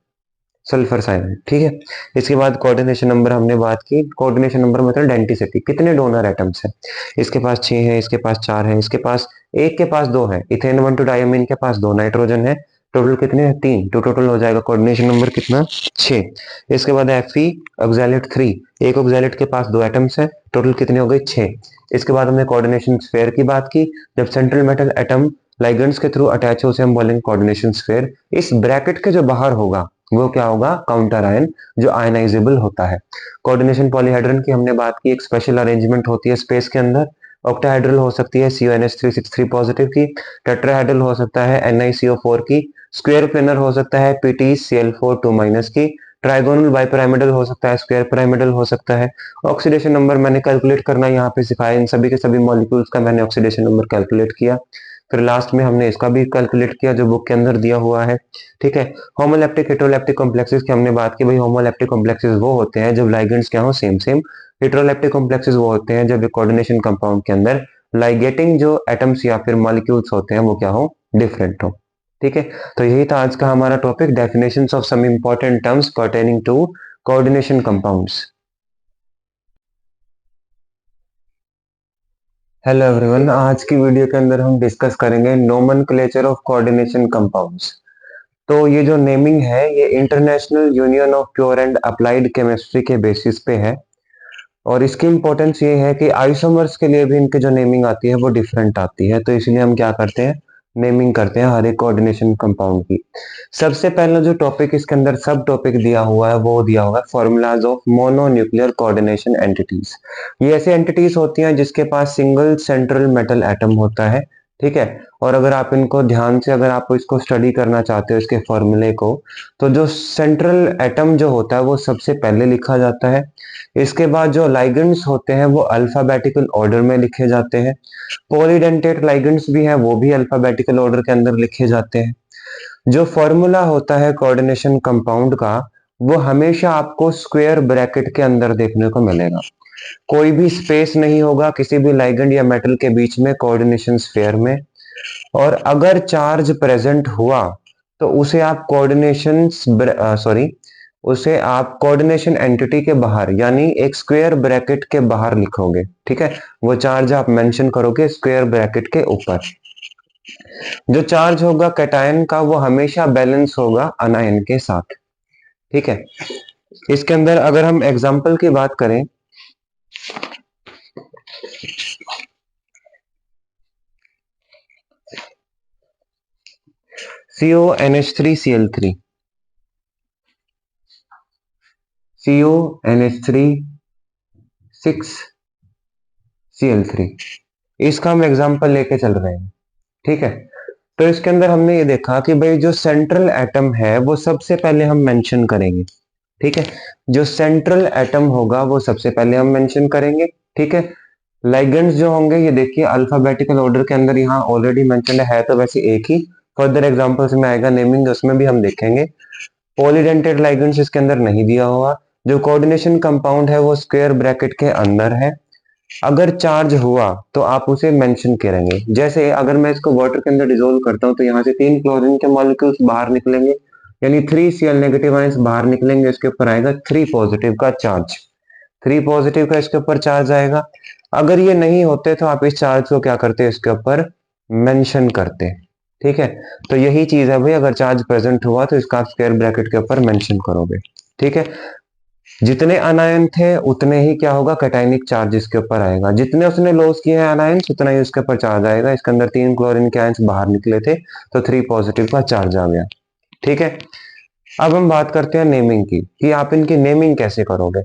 सल्फर साइनाइड। ठीक है। इसके बाद कोऑर्डिनेशन नंबर हमने बात की। कोऑर्डिनेशन नंबर मतलब डेंसिटी, कितने डोनर एटम्स हैं, इसके पास 6 है, इसके पास 4 है, इसके पास एक के पास 2 है, इथेन 1,2 डाइअमीन के पास 2 नाइट्रोजन है, टोटल कितने हैं 3, तो टोटल हो जाएगा कोऑर्डिनेशन नंबर कितना 6। इसके बाद Fe ऑक्सैलेट 3, एक ऑक्सैलेट के पास 2 एटम्स हैं, टोटल कितने हो गए 6। इसके बाद हमने कोऑर्डिनेशन स्फीयर की बात की, जब सेंट्रल मेटल एटम लाइगेंड्स के थ्रू अटैच हो उसे हम बोलेंगे कोऑर्डिनेशन स्फीयर। इस ब्रैकेट के जो बाहर होगा वो क्या होगा काउंटर आयन, जो आयनाइजेबल होता है। कोऑर्डिनेशन पॉलीहेड्रन की हमने बात की, एक स्पेशल अरेंजमेंट होती है स्पेस के अंदर। ऑक्टाहेड्रल हो सकती है CuNH363 पॉजिटिव की, टेट्राहेड्रल हो सकता है NiCO4 की, स्क्वायर प्लेनर हो सकता है PtCl4 2- की, ट्राइगोनल बाइपिरामिडल हो सकता है, स्क्वायर पिरामिडल हो सकता है। ऑक्सीडेशन नंबर मैंने कैलकुलेट करना यहाँ पे सिखाया, इन सभी के सभी मॉलिक्यूल्स का मैंने ऑक्सीडेशन नंबर कैलकुलेट किया। फिर लास्ट में हमने इसका भी कैलकुलेट किया जो बुक के अंदर दिया हुआ है, ठीक है। होमोलैप्टिक हेटेरोलैप्टिक कॉम्प्लेक्सेस की हमने बात की, भाई होमोलैप्टिक कॉम्प्लेक्सेस वो होते हैं जब लाइगेंड्स क्या हो सेम सेम। हेटेरोलैप्टिक कॉम्प्लेक्सेस वो होते हैं जब कोऑर्डिनेशन कंपाउंड के अंदर लाइगेटिंग जो एटम्स या फिर मॉलिक्यूल्स होते हैं वो क्या हो डिफरेंट हो, ठीक है। तो यही था आज का हमारा topic, definitions of some important terms pertaining to coordination compounds. Hello everyone, आज की वीडियो के अंदर हम डिस्कस करेंगे नोमेनक्लेचर ऑफ कोऑर्डिनेशन कंपाउंड्स। तो ये जो नेमिंग है ये international union of pure and applied chemistry के बेसिस पे है, और इसकी इंपॉर्टेंस ये है कि आइसोमर्स के लिए भी इनकी जो नेमिंग आती है वो डिफरेंट आती है, तो इसलिए हम क्या करते हैं नेमिंग करते हैं हर एक कोऑर्डिनेशन कंपाउंड की। सबसे पहला जो टॉपिक इसके अंदर सब टॉपिक दिया हुआ है वो दिया हुआ है formulas of mononuclear coordination entities. ये ऐसे एंटिटीज होती हैं जिसके पास सिंगल सेंट्रल मेटल एटम होता है, ठीक है। और अगर आप इनको ध्यान से अगर आप इसको स्टडी करना चाहते हो इसके फॉर्मूले को, तो जो सेंट्रल एटम जो होता है वो सबसे पहले लिखा जाता है। इसके बाद जो लाइगेंड्स होते हैं वो अल्फाबेटिकल ऑर्डर में लिखे जाते हैं। पॉलीडेंटेट लाइगेंड्स भी हैं वो भी अल्फाबेटिकल ऑर्डर के अंदर लिखे जाते हैं। जो फॉर्मूला होता है कोऑर्डिनेशन कंपाउंड का वो हमेशा आपको स्क्वायर ब्रैकेट के अंदर देखने को मिलेगा। कोई भी स्पेस नहीं होगा किसी भी लाइगेंड या मेटल के बीच में कोऑर्डिनेशन स्फीयर में। और अगर चार्ज प्रेजेंट हुआ तो उसे आप कोऑर्डिनेशन एंटिटी के बाहर यानी एक स्क्वायर ब्रैकेट के बाहर लिखोगे, ठीक है। वो चार्ज आप मेंशन करोगे स्क्वायर ब्रैकेट के ऊपर। जो चार्ज होगा कैटायन का वो हमेशा बैलेंस होगा अनायन के साथ, ठीक है। इसके अंदर अगर हम एग्जांपल की बात करें, CONH3Cl3, CONH3 6Cl3, इसका हम एग्जांपल लेके चल रहे हैं, ठीक है। तो इसके अंदर हमने ये देखा कि भाई जो सेंट्रल एटम है वो सबसे पहले हम मेंशन करेंगे, ठीक है। जो सेंट्रल एटम होगा वो सबसे पहले हम मेंशन करेंगे, ठीक है। लाइगेंड्स जो होंगे ये देखिए अल्फाबेटिकल ऑर्डर के अंदर यहाँ ऑलरेडी मेंशन है, तो वैसे एक ही फर्दर एग्जांपल्स में आएगा नेमिंग, उसमें भी हम देखेंगे। पॉलीडेंटेड लाइगेंड्स इसके अंदर नहीं दिया हुआ। जो कोऑर्डिनेशन कंपाउंड है वो स्क्वायर ब्रैकेट के अंदर है। अगर चार्ज हुआ तो आप उसे मेंशन करेंगे। जैसे अगर मैं इसको वाटर के अंदर डिसोल्व करता हूं तो यहाँ से 3 क्लोरीन के मॉलिक्यूल्स बाहर निकलेंगे, यानी 3Cl नेगेटिव आयंस बाहर निकलेंगे, इसके ऊपर आएगा 3 पॉजिटिव का चार्ज, 3 पॉजिटिव का इसके ऊपर चार्ज आएगा। अगर ये नहीं होते तो आप इस चार्ज को क्या करते इसके ऊपर मेंशन करते, ठीक है। तो यही चीज है भाई, अगर चार्ज प्रेजेंट हुआ तो इसका आप स्क्वायर ब्रैकेट के ऊपर मेंशन करोगे, ठीक है। जितने अनायन थे उतने ही क्या होगा कैटायनिक चार्ज इसके ऊपर आएगा, जितने उसने लॉस किए हैं अनायन उतना ही उसके ऊपर चार्ज आएगा। इसके अंदर 3 क्लोरीन के आयंस बाहर निकले थे तो 3 पॉजिटिव का चार्ज आ गया, ठीक है। अब हम बात करते हैं नेमिंग की कि आप इनकी नेमिंग कैसे करोगे।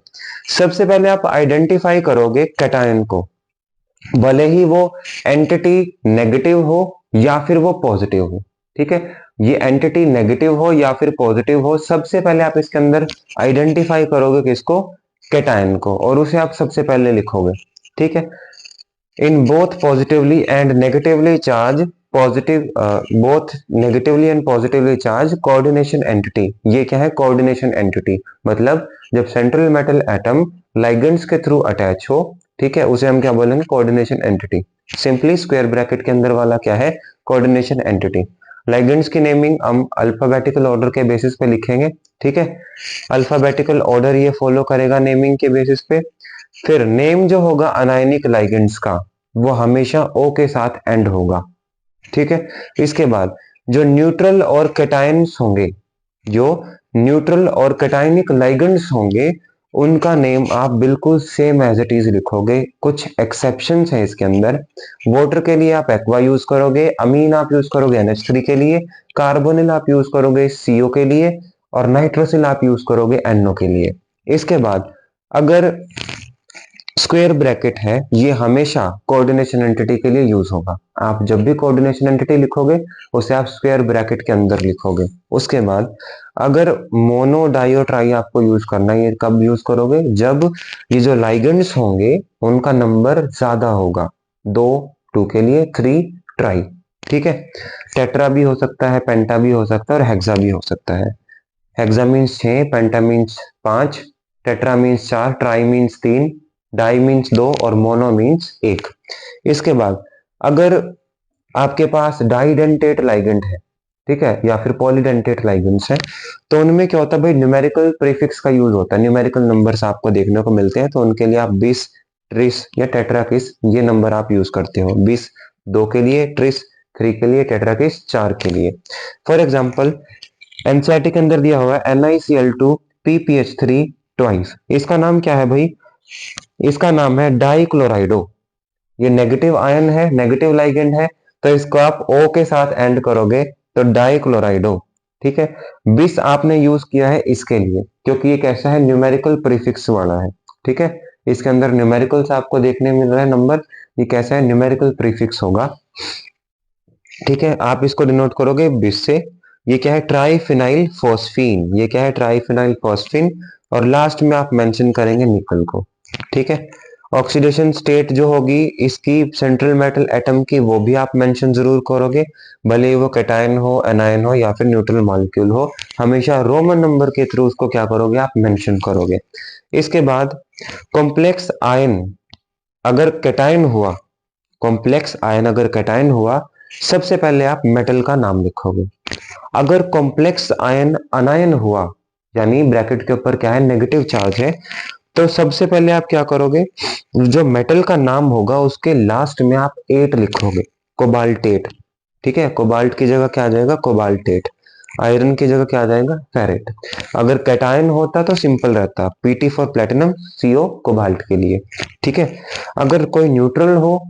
सबसे पहले आप आइडेंटिफाई करोगे कैटायन को, भले ही वो एंटिटी नेगेटिव हो या फिर वो पॉजिटिव हो, ठीक है। ये एंटिटी नेगेटिव हो या फिर पॉजिटिव हो, सबसे पहले आप इसके अंदर आइडेंटिफाई करोगे किसको कैटायन को, और उसे आप सबसे पहले लिखोगे, ठीक है। In both positively and negatively charge positive both negatively and positively charge coordination entity. ये क्या है कोऑर्डिनेशन एंटिटी, मतलब जब सेंट्रल मेटल एटम लाइगेंड्स के थ्रू अटैच हो, ठीक है, उसे हम क्या बोलेंगे coordination entity. Simply square bracket के अंदर वाला क्या है कोऑर्डिनेशन एंटिटी। लाइगेंड्स की नेमिंग हम अल्फाबेटिकल ऑर्डर के बेसिस पे लिखेंगे, ठीक है। अल्फाबेटिकल ऑर्डर ये फॉलो करेगा नेमिंग के बेसिस पे। फिर नेम जो होगा अनायनिक लाइगेंड्स का वो हमेशा ओ के साथ एंड होगा, ठीक है। इसके बाद जो न्यूट्रल और कैटायंस होंगे, जो न्यूट्रल और कैटायनिक लाइगेंड्स होंगे, उनका नेम आप बिल्कुल सेम एज इट इज लिखोगे। कुछ एक्सेप्शंस हैं इसके अंदर। वाटर के लिए आप एक्वा यूज करोगे, अमीन आप यूज करोगे NH3 के लिए, कार्बोनिल आप यूज करोगे CO के लिए, और नाइट्रोसिल आप यूज करोगे NO के लिए। इसके बाद अगर स्क्वायर ब्रैकेट है, ये हमेशा कोऑर्डिनेशन एंटिटी के लिए यूज होगा। आप जब भी कोऑर्डिनेशन एंटिटी लिखोगे उसे आप स्क्वायर ब्रैकेट के अंदर लिखोगे। उसके बाद अगर मोनो डाई और ट्राई आपको यूज करना है, ये कब यूज करोगे? जब ये जो लाइगेंड्स होंगे उनका नंबर ज्यादा होगा। 2 2 के लिए, 3 ट्राई, ठीक है। टेट्रा भी हो सकता है, पेंटा भी हो सकता है, और हेक्सा भी हो सकता है। Hexa means 6, penta means 5, tetra means 4, tri means 3, di means 2 और मोनो मीन्स 1। इसके बाद अगर आपके पास डाइडेंटेट लाइगेंड है, ठीक है, या फिर पॉलीडेंटेट लाइगेंड्स है, तो उनमें क्या होता है भाई? न्यूमेरिकल प्रीफिक्स का यूज होता है। न्यूमेरिकल नंबर्स आपको देखने को मिलते हैं, तो उनके लिए आप 20, 30 या टेट्राकिस ये नंबर आप यूज करते हो। 20 2 के लिए, 30 3 के लिए, टेट्राकिस 4 के लिए। फॉर एग्जाम्पल एनसीईआरटी के अंदर दिया हुआ है NiCl2 PPH3 ट्वाइस। इसका नाम क्या है भाई? इसका नाम है डाइक्लोराइडो। ये नेगेटिव आयन है, नेगेटिव लाइगेंड है, तो इसको आप O के साथ एंड करोगे तो डाइक्लोराइडो, ठीक है। 20 आपने यूज किया है इसके लिए, क्योंकि ये कैसा है? न्यूमेरिकल प्रीफिक्स वाला है, ठीक है। इसके अंदर न्यूमेरिकल्स आपको देखने मिल रहा है नंबर, ये कैसा है? न्यूमेरिकल प्रीफिक्स होगा, ठीक है। आप इसको डिनोट करोगे 20 से। ये क्या है? Triphenyl phosphine. ये क्या है? Triphenyl phosphine. और लास्ट में आप मेंशन करेंगे निकल को, ठीक है। ऑक्सीडेशन स्टेट जो होगी इसकी सेंट्रल मेटल एटम की, वो भी आप मेंशन जरूर करोगे, भले वो कैटायन हो, एनायन हो, या फिर न्यूट्रल मॉलिक्यूल हो। हमेशा रोमन नंबर के थ्रू उसको क्या करोगे? आप मेंशन करोगे। इसके बाद कॉम्प्लेक्स आयन अगर कैटायन हुआ, कॉम्प्लेक्स आयन अगर कैटायन हुआ, सबसे पहले आप मेटल का नाम लिखोगे। अगर कॉम्प्लेक्स आयन अनायन हुआ, यानी ब्रैकेट के ऊपर क्या है? नेगेटिव चार्ज है, तो सबसे पहले आप क्या करोगे? जो मेटल का नाम होगा उसके लास्ट में आप 8 लिखोगे, कोबाल्टेट, ठीक है। कोबाल्ट की जगह क्या आ जाएगा? कोबाल्टेट। आयरन की जगह क्या आ जाएगा? फेरेट। अगर कैटायन होता तो सिंपल रहता, PT for platinum, CO cobalt के लिए, ठीक है। अगर कोई न्यूट्रल हो,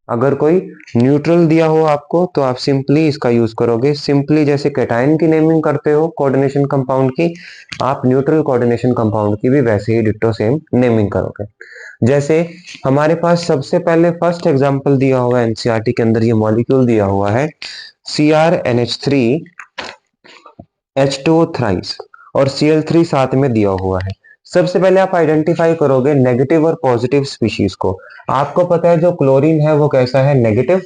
अगर कोई न्यूट्रल दिया हो आपको, तो आप सिंपली इसका यूज करोगे। सिंपली जैसे कैटायन की नेमिंग करते हो कोऑर्डिनेशन कंपाउंड की, आप न्यूट्रल कोऑर्डिनेशन कंपाउंड की भी वैसे ही डिट्टो सेम नेमिंग करोगे। जैसे हमारे पास सबसे पहले फर्स्ट एग्जांपल दिया हुआ है एनसीईआरटी के अंदर, ये मॉलिक्यूल दिया हुआ है CrNH3H2O थ्राइस, और Cl3 साथ में दिया हुआ है। सबसे पहले आप आइडेंटिफाई करोगे नेगेटिव और पॉजिटिव स्पीशीज को। आपको पता है जो क्लोरीन है वो कैसा है? नेगेटिव,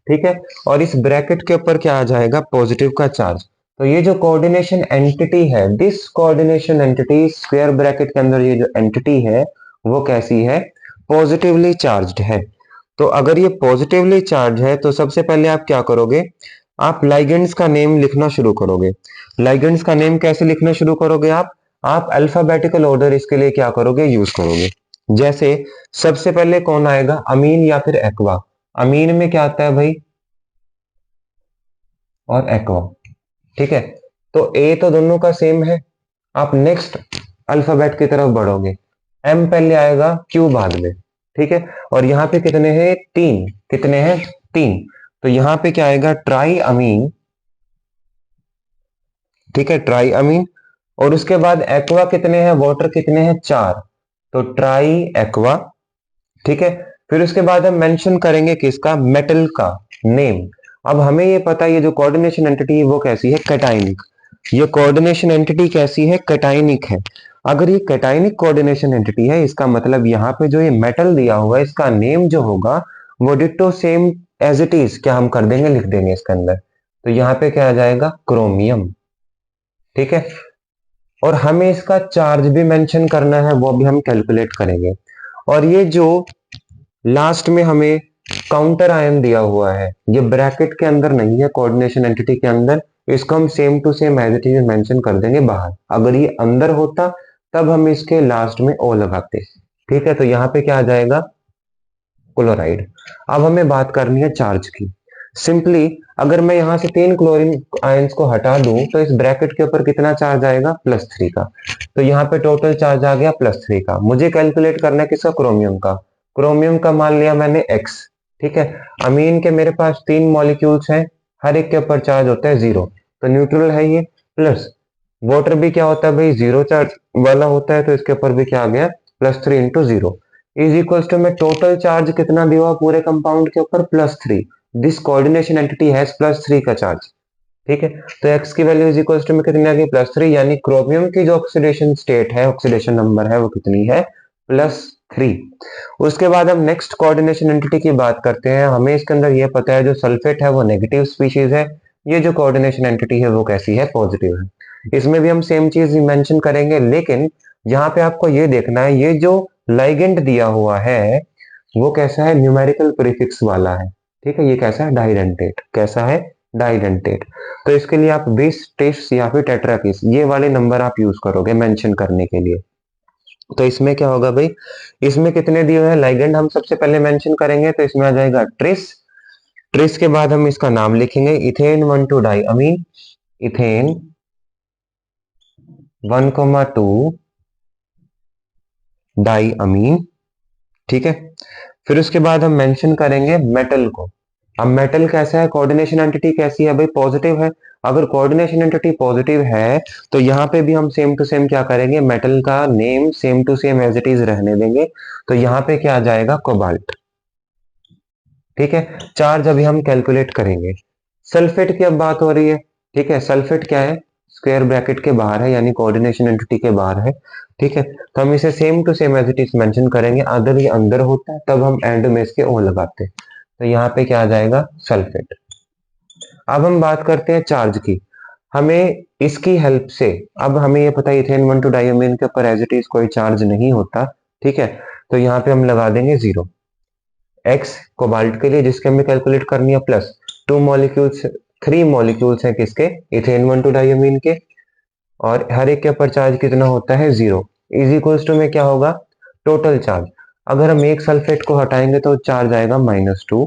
ठीक है। और इस ब्रैकेट के ऊपर क्या आ जाएगा? पॉजिटिव का चार्ज। तो ये जो कोऑर्डिनेशन एंटिटी है, this coordination entity, square bracket के अंदर ये जो एंटिटी है वो कैसी है? पॉजिटिवली चार्ज्ड है। तो अगर ये पॉजिटिवली चार्ज है तो सबसे पहले आप क्या करोगे? आप लाइगेंड्स का नेम लिखना शुरू करोगे। लाइगेंड्स का नेम कैसे लिखना शुरू करोगे? आप अल्फाबेटिकल ऑर्डर इसके लिए क्या करोगे? यूज करोगे। जैसे सबसे पहले कौन आएगा? अमीन या फिर एक्वा। अमीन में क्या आता है भाई? और एक्वा, ठीक है। तो ए तो दोनों का सेम है। आप नेक्स्ट अल्फाबेट की तरफ बढ़ोगे, एम पहले आएगा, क्यू बाद में, ठीक है। और यहाँ पे कितने हैं? 3। कितने हैं? 3। तो यहाँ पे क्या आएगा? ट्राई अमीन, ठीक है, ट्राई अमीन। और उसके बाद एक्वा कितने हैं? वाटर कितने हैं? 4। तो ट्राई एक्वा, ठीक है। फिर उसके बाद हम मेंशन करेंगे किसका? मेटल का नेम। अब हमें ये पता है ये जो कोऑर्डिनेशन एंटिटी है वो कैसी है? कैटाइनिक। ये कोऑर्डिनेशन एंटिटी कैसी है? कैटाइनिक है। अगर ये कैटाइनिक कोऑर्डिनेशन एंटिटी है, इसका मतलब यहाँ पे जो ये मेटल दिया हुआ है इसका नेम जो होगा वो ditto same as it is क्या हम कर देंगे? लिख देंगे इसके अंदर। तो यहाँ पे क्या आ जाएगा? क्रोमियम, ठीक है। और हमें इसका चार्ज भी मेंशन करना है, वो भी हम कैलकुलेट करेंगे। और ये जो लास्ट में हमें काउंटर आयन दिया हुआ है, ये ब्रैकेट के अंदर नहीं है, कोऑर्डिनेशन एंटिटी के अंदर, इसको हम same to same as it is mention कर देंगे बाहर। अगर ये अंदर होता तब हम इसके लास्ट में ओ लगाते, ठीक है। तो यहाँ पे क्या आ जाएगा? क्लोराइड। अब हमें बात करनी है चार्ज की। सिंपली अगर मैं यहाँ से 3 क्लोरीन आयंस को हटा दूं तो इस ब्रैकेट के ऊपर कितना चार्ज आएगा, +3 का। तो यहाँ पे टोटल चार्ज आ गया +3 का। मुझे कैलकुलेट करना है किसका, क्रोमियम का। क्रोमियम का मान लिया मैंने x, ठीक है। अमीन के मेरे पास 3 मॉलिक्यूल्स हैं, हर एक के ऊपर चार्ज होता है 0, तो न्यूट्रल है ये। प्लस वाटर भी क्या होता है भाई, 0 चार्ज वाला होता है, तो इसके ऊपर भी क्या आ गया, +3 इंटू 0 इज इक्वल टू में टोटल चार्ज कितना दिया हुआ पूरे कंपाउंड के ऊपर, +3। दिस कोऑर्डिनेशन एंटिटी हैज +3 का चार्ज, ठीक है। तो x की वैल्यू इज इक्वल टू में कितनी आ गई, +3, यानी क्रोमियम की जो ऑक्सीडेशन स्टेट है, ऑक्सीडेशन नंबर है, वो कितनी है, +3। उसके बाद हम नेक्स्ट कोऑर्डिनेशन एंटिटी की बात करते हैं। हमें इसके अंदर ये पता है जो सल्फेट है वो नेगेटिव स्पीशीज है, ये जो कोऑर्डिनेशन एंटिटी है वो कैसी है, पॉजिटिव है। इसमें भी हम सेम चीज मेंशन करेंगे, लेकिन यहाँ पे आपको ये देखना है ये जो लाइगेंड दिया हुआ है वो कैसा है, न्यूमेरिकल प्रीफिक्स वाला है, ठीक है। ये कैसा है, डाइडेंटेट। कैसा है, डाइडेंटेट। तो इसके लिए आप बिस, टिस या फिर टेट्राकिस ये वाले नंबर आप यूज करोगे मेंशन करने के लिए। तो इसमें क्या होगा भाई, इसमें कितने दिए हुए हैं लाइगेंड हम सबसे पहले मेंशन करेंगे, तो इसमें आ जाएगा ट्रिस। ट्रिस के बाद हम इसका नाम लिखेंगे, इथेन 1,2 डाई अमीन, इथेन 1,2 डाई अमीन, ठीक है। फिर उसके बाद हम मेंशन करेंगे मेटल को। अब मेटल कैसा है, कोऑर्डिनेशन एंटिटी कैसी है भाई, पॉजिटिव है। अगर कोऑर्डिनेशन एंटिटी पॉजिटिव है तो यहाँ पे भी हम सेम टू सेम क्या करेंगे, मेटल का name same to same as it is रहने देंगे। तो यहाँ पे क्या आ जाएगा, कोबाल्ट, ठीक है। चार्ज अभी हम कैलकुलेट करेंगे। सल्फेट की अब बात हो रही है, ठीक है। सल्फेट क्या है, स्क्वायर ब्रैकेट के बाहर है, यानी कोऑर्डिनेशन एंटिटी के बाहर है, ठीक है। तो हम इसे same to same as it is mention करेंगे। अगर ये अंदर होता है तब हम एंड में इसके ओ लगाते हैं। तो यहाँ पे क्या आ जाएगा, सल्फेट। अब हम बात करते हैं चार्ज की। हमें इसकी हेल्प से, अब हमें ये पता है इथेन 1,2 डाइअमीन के ऊपर एज इट इज कोई चार्ज नहीं होता, ठीक है। तो यहाँ पे हम लगा देंगे 0। एक्स कोबाल्ट के लिए जिसके हमें कैलकुलेट करनी है, प्लस 2 मॉलिक्यूल्स, 3 मॉलिक्यूल्स हैं किसके, इथेन 1,2 डाइअमीन के, और हर एक के ऊपर चार्ज कितना होता है, 0। इज इक्वल्स टू में क्या होगा, टोटल चार्ज। अगर हम एक सल्फेट को हटाएंगे तो चार्ज आएगा -2,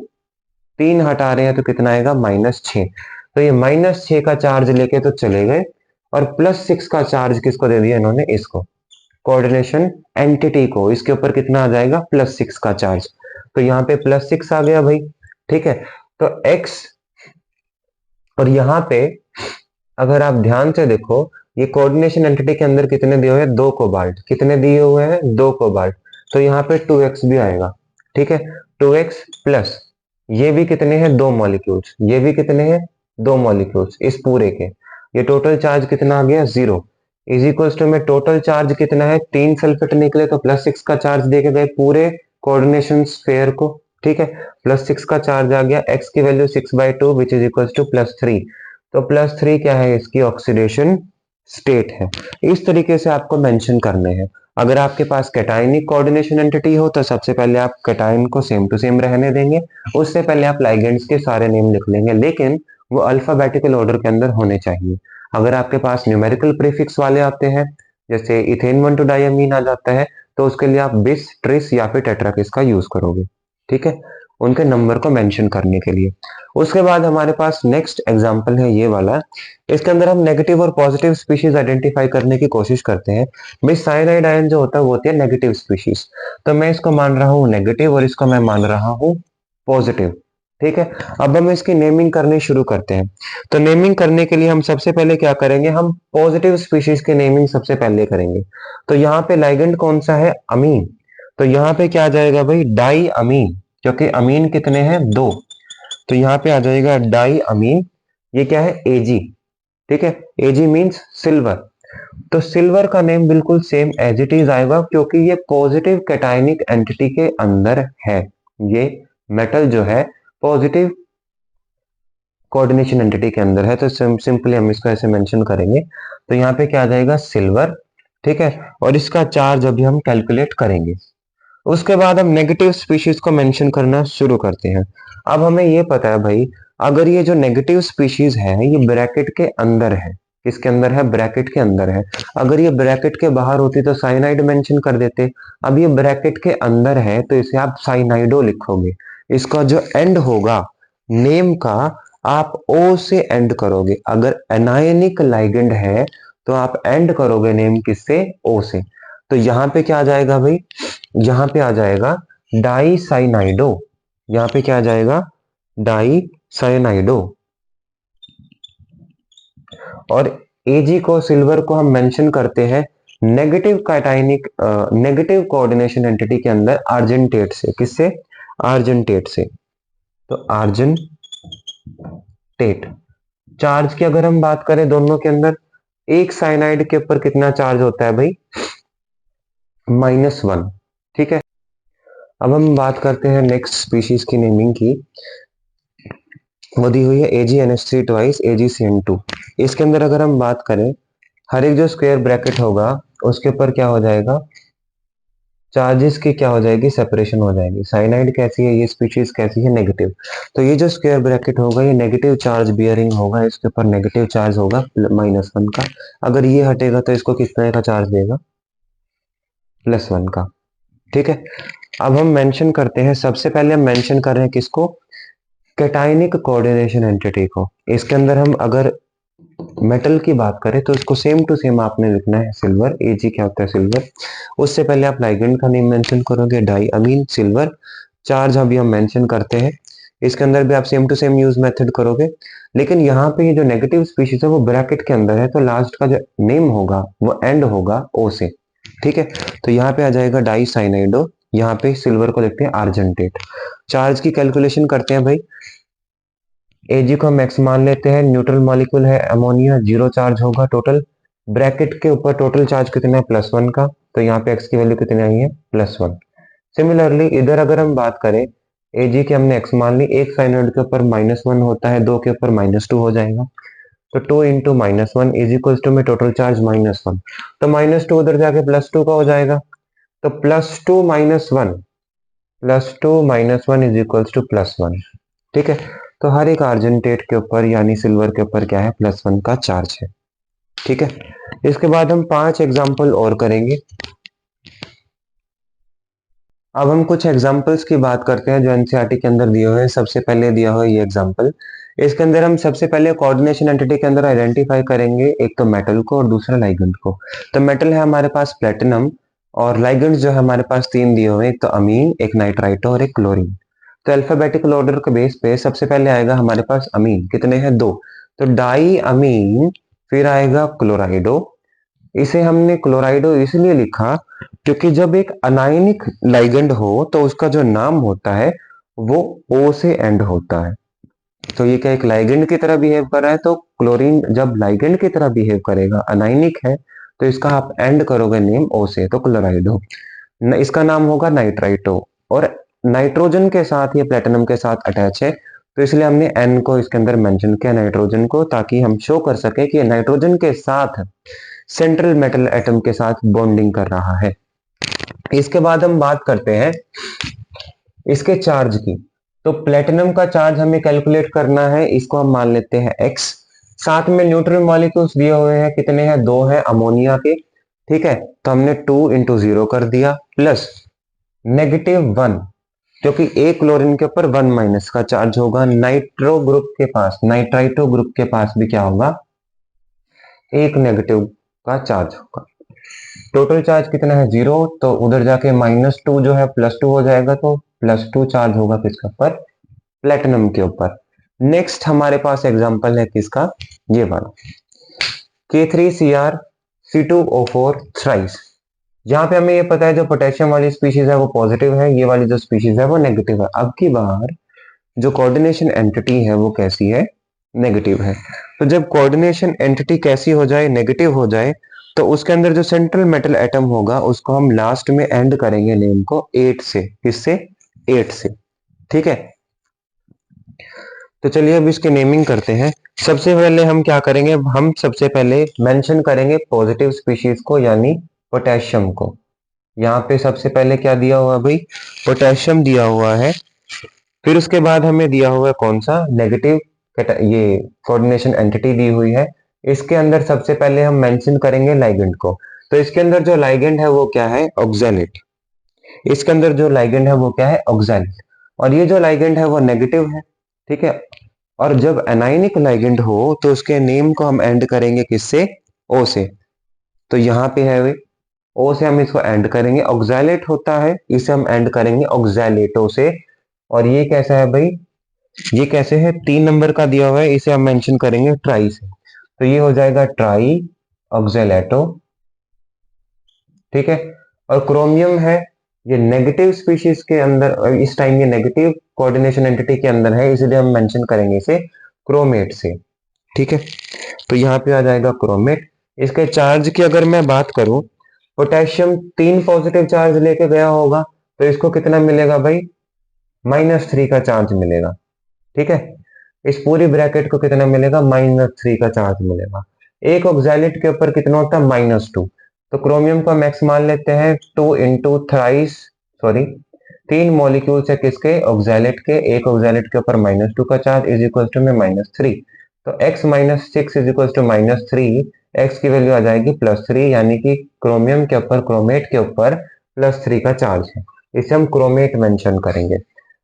3 हटा रहे हैं तो कितना आएगा, -6। तो ये -6 का चार्ज लेके तो चले गए, और +6 का चार्ज किसको दे दिया इन्होंने, इसको, कोऑर्डिनेशन एंटिटी को। इसके ऊपर कितना आ जाएगा, +6 का चार्ज। तो यहाँ पे +6 आ गया भाई, ठीक है। तो x, और यहाँ पे अगर आप ध्यान से देखो, ये कोऑर्डिनेशन एंटिटी के अंदर कितने दिए हुए हैं, 2 कोबाल्ट। कितने दिए हुए हैं, 2 कोबाल्ट। तो यहाँ पे 2x भी आएगा, ठीक है। 2x प्लस ये भी कितने हैं, 2 मॉलिक्यूल्स, ये भी कितने हैं, 2 मॉलिक्यूल्स इस पूरे के। ये टोटल चार्ज कितना आ गया, 0। इज इक्वल्स टू में टोटल चार्ज कितना है, 3 सल्फेट निकले तो +6 का चार्ज देके गए पूरे कोऑर्डिनेशन स्फेयर को, ठीक है। +6 का चार्ज आ गया, x की value 6/2 which is equals to +3। तो +3 क्या है, इसकी ऑक्सीडेशन स्टेट है। इस तरीके से आपको मेंशन करने हैं। अगर आपके पास कैटायनिक कोऑर्डिनेशन एंटिटी हो तो सबसे पहले आप कैटायन को सेम टू सेम रहने देंगे, उससे पहले आप लाइगेंड्स के सारे नेम लिख लेंगे, लेकिन वो अल्फाबेटिकल ऑर्डर के अंदर होने चाहिए। अगर आपके पास न्यूमेरिकल प्रीफिक्स वाले आते हैं, जैसे इथेन 1,2 डाइअमीन आ जाता है, तो उसके लिए आप बिस, ट्रिस या फिर टेट्राकिस का यूज करोगे, ठीक है, उनके नंबर को मेंशन करने के लिए। उसके बाद हमारे पास नेक्स्ट एग्जांपल है ये वाला। इसके अंदर हम नेगेटिव और पॉजिटिव स्पीशीज आइडेंटिफाई करने की कोशिश करते हैं। भाई साइनाइड आयन जो होता है वो होती है नेगेटिव स्पीशीज, तो मैं इसको मान रहा हूँ नेगेटिव और इसको मैं मान रहा हूँ पॉजिटिव, ठीक है। अब हम इसकी नेमिंग करनी शुरू करते हैं। तो नेमिंग करने के लिए हम सबसे पहले क्या करेंगे, हम पॉजिटिव स्पीशीज की नेमिंग सबसे पहले करेंगे। तो यहाँ पे लाइगेंड कौन सा है, अमीन। तो यहाँ पे क्या आ जाएगा भाई, डाई अमीन, क्योंकि अमीन कितने हैं, 2। तो यहाँ पे आ जाएगा डाई अमीन। ये क्या है, एजी, ठीक है। एजी मींस सिल्वर। तो सिल्वर का नेम बिल्कुल सेम एज इट इज आएगा, क्योंकि ये पॉजिटिव कैटायनिक एंटिटी के अंदर है। ये मेटल जो है पॉजिटिव कोऑर्डिनेशन एंटिटी के अंदर है, तो सिंपली हम इसको ऐसे मेंशन करेंगे। तो यहाँ पे क्या आ जाएगा, सिल्वर, ठीक है। और इसका चार्ज अभी हम कैलकुलेट करेंगे। उसके बाद हम नेगेटिव स्पीशीज को मेंशन करना शुरू करते हैं। अब हमें ये पता है भाई, अगर ये जो नेगेटिव स्पीशीज है ये ब्रैकेट के अंदर है, किसके अंदर है, ब्रैकेट के अंदर है। अगर ये ब्रैकेट के बाहर होती तो साइनाइड मेंशन कर देते। अब ये ब्रैकेट के अंदर है तो इसे आप साइनाइडो लिखोगे। इसका जो एंड होगा नेम का आप ओ से एंड करोगे। अगर एनायनिक लाइगेंड है तो आप एंड करोगे नेम किससे? ओ से। तो यहां पे क्या आ जाएगा भाई? यहां पे आ जाएगा डाईसाइनाइडो। यहां पे क्या आ जाएगा? डाईसाइनाइडो। और एजी को, सिल्वर को हम मेंशन करते हैं negative cationic negative coordination entity के अंदर आर्जेंटेट से। किससे? आर्जेंटेट से। तो आर्जेंटेट चार्ज की अगर हम बात करें दोनों के अंदर, एक साइनाइड के ऊपर कितना चार्ज होता है भाई? -1। ठीक है। अब हम बात करते हैं नेक्स्ट स्पीशीज की नेमिंग की। वो दी हुई है AgNH3 ट्वाइस AgCN2। इसके अंदर अगर हम बात करें, हर एक जो स्क्वायर ब्रैकेट होगा उसके ऊपर क्या हो जाएगा? चार्जेस की क्या हो जाएगी? सेपरेशन हो जाएगी। साइनाइड कैसी है? ये स्पीशीज कैसी है? नेगेटिव। तो ये जो स्क्वायर ब्रैकेट होगा ये नेगेटिव चार्ज बियरिंग होगा, इसके ऊपर नेगेटिव चार्ज होगा -1 का। अगर ये हटेगा तो इसको किस तरह का चार्ज देगा? +1 का। ठीक है। अब हम मेंशन करते हैं, सबसे पहले हम मेंशन कर रहे हैं किसको? कैटायनिक कोऑर्डिनेशन एंटिटी को। इसके अंदर हम अगर मेटल की बात करें तो इसको सेम टू सेम आपने लिखना है सिल्वर। Ag क्या होता है? सिल्वर। उससे पहले आप लाइगेंड का नेम मेंशन करोगे, डाई अमीन सिल्वर। चार्ज अभी हम मेंशन करते हैं, इसके अंदर भी आप same to same use method करोगे। लेकिन यहाँ पे ये जो नेगेटिव स्पीशीज है वो ब्रैकेट के अंदर है, तो लास्ट का जो नेम होगा वो एंड होगा ओ से। ठीक है। तो यहाँ पे आ जाएगा डाई साइनाइडो। यहाँ पे सिल्वर को लिखते हैं आर्जेंटेट। चार्ज की कैलकुलेशन करते हैं भाई। Ag को हम x मान लेते हैं, न्यूट्रल मॉलिक्यूल है अमोनिया, 0 चार्ज होगा टोटल। ब्रैकेट के ऊपर टोटल चार्ज कितना है? +1 का। तो यहाँ पे x की वैल्यू कितनी आई है? +1। सिमिलरली इधर अगर हम बात करें, Ag की हमने x मान ली, एक साइनाइड के ऊपर -1 होता है, दो के ऊपर -2 हो जाएगा। तो 2 इंटू -1 इज इक्वल टू में टोटल चार्ज -1। तो -2 उधर जाके +2 का हो जाएगा। तो +2 -1 इज इक्वल टू +1। ठीक है। तो हर एक आर्जेंटेट के ऊपर यानी सिल्वर के ऊपर क्या है? +1 का चार्ज है। ठीक है। इसके बाद हम 5 एग्जाम्पल और करेंगे। अब हम कुछ एग्जाम्पल्स की बात करते हैं जो एनसीईआरटी के अंदर दिए हुए हैं। सबसे पहले दिया हुआ है ये एग्जाम्पल। इसके अंदर हम सबसे पहले कोऑर्डिनेशन एंटिटी के अंदर आइडेंटिफाई करेंगे एक तो मेटल को और दूसरा लाइगेंड को। तो मेटल है हमारे पास प्लेटिनम, और लाइगेंड जो है हमारे पास 3 दिए हुए हैं, एक तो अमीन, एक नाइट्राइटो और एक क्लोरीन। तो अल्फाबेटिकल ऑर्डर के बेस पे सबसे पहले आएगा हमारे पास अमीन। कितने हैं? 2। तो डाई अमीन, फिर आएगा क्लोराइडो। इसे हमने क्लोराइडो इसलिए लिखा क्योंकि जब एक अनायनिक लाइगेंड हो तो उसका जो नाम होता है वो ओ से एंड होता है। तो ये क्या एक लाइगेंड की तरह बिहेव कर रहा है? तो क्लोरीन जब लाइगेंड की तरह बिहेव करेगा, अनायनिक है, तो इसका आप एंड करोगे नेम ओ से, तो क्लोराइडो। इसका नाम होगा नाइट्राइटो। और नाइट्रोजन के साथ, ये प्लेटिनम के साथ अटैच है, तो इसलिए हमने एन को इसके अंदर मेंशन किया, नाइट्रोजन को, ताकि हम शो कर सके कि नाइट्रोजन के साथ सेंट्रल मेटल एटम के साथ बॉन्डिंग कर रहा है। इसके बाद हम बात करते हैं इसके चार्ज की। तो प्लेटिनम का चार्ज हमें कैलकुलेट करना है, इसको हम मान लेते हैं x। साथ में न्यूट्रल मॉलिक्यूल्स दिए हुए हैं, कितने हैं? 2 हैं अमोनिया के। ठीक है। तो हमने 2 इंटू 0 कर दिया, प्लस -1, क्योंकि एक क्लोरीन के ऊपर 1 माइनस का चार्ज होगा। नाइट्रो ग्रुप के पास, नाइट्राइटो ग्रुप के पास भी क्या होगा? एक नेगेटिव का चार्ज होगा। टोटल चार्ज कितना है? 0। तो उधर जाके -2 जो है +2 हो जाएगा, तो +2 चार्ज होगा किसके ऊपर? प्लेटिनम के ऊपर। नेक्स्ट हमारे पास एग्जांपल है किसका? ये वाला K3Cr C2O4 थ्राइस। यहाँ पे हमें ये पता है जो पोटेशियम वाली स्पीशीज है वो पॉजिटिव है, ये वाली जो स्पीशीज है वो नेगेटिव है। अब की बार जो कोऑर्डिनेशन एंटिटी है वो कैसी है? नेगेटिव है। तो जब कोऑर्डिनेशन एंटिटी कैसी हो जाए? नेगेटिव हो जाए, तो उसके अंदर जो सेंट्रल मेटल एटम होगा उसको हम लास्ट में एंड करेंगे नेम को 8 से। किससे? 8 से। ठीक है। तो चलिए अब इसके नेमिंग करते हैं। सबसे पहले हम क्या करेंगे? हम सबसे पहले मेंशन करेंगे पॉजिटिव स्पीशीज को यानी पोटेशियम को। यहाँ पे सबसे पहले क्या दिया हुआ भाई? पोटेशियम दिया हुआ है। फिर उसके बाद हमें दिया हुआ है कौन सा? नेगेटिव, ये कोऑर्डिनेशन एंटिटी दी हुई है। इसके अंदर सबसे पहले हम मेंशन करेंगे लाइगेंड को। तो इसके अंदर जो लाइगेंड है वो क्या है? ऑक्सैलेट। इसके अंदर जो लाइगेंड है वो क्या है? ऑक्सैलेट। और ये जो लाइगेंड है वो नेगेटिव है। ठीक है। और जब एनाइनिक लाइगेंड हो तो उसके नेम को हम एंड करेंगे किससे? ओ से। तो यहाँ पे है वे, ओ से हम इसको एंड करेंगे। ऑक्सैलेट होता है, इसे हम एंड करेंगे ऑक्सैलेटो से। और ये कैसा है भाई? ये कैसे है? 3 नंबर का दिया हुआ है, इसे हम मेंशन करेंगे ट्राई से। तो ये हो जाएगा ट्राई ऑक्सैलेटो। ठीक है। और क्रोमियम है, ये नेगेटिव स्पीशीज के अंदर, इस टाइम ये नेगेटिव कोऑर्डिनेशन एंटिटी के अंदर है, इसलिए हम मेंशन करेंगे इसे क्रोमेट से। ठीक है। तो यहाँ पे आ जाएगा क्रोमेट। इसके चार्ज की अगर मैं बात करूं, पोटेशियम 3 पॉजिटिव चार्ज लेके गया होगा, तो इसको कितना मिलेगा भाई? -3 का चार्ज मिलेगा। ठीक है। इस पूरी ब्रैकेट को कितना मिलेगा? -3 का चार्ज मिलेगा। एक ऑक्सैलेट के ऊपर कितना होता है? -2। तो क्रोमियम को मैक्स मान लेते हैं 2 इंटू थ्राइस, सॉरी 3 मॉलिक्यूल्स है किसके? ऑक्सैलेट के। एक ऑक्सैलेट के ऊपर -2 का चार्ज इज इक्वल टू में -3। तो x -6 is equal to -3। X की वैल्यू आ जाएगी +3, यानी कि क्रोमियम के ऊपर, क्रोमेट के ऊपर +3 का चार्ज है। इसे हम क्रोमेट मेंशन करेंगे।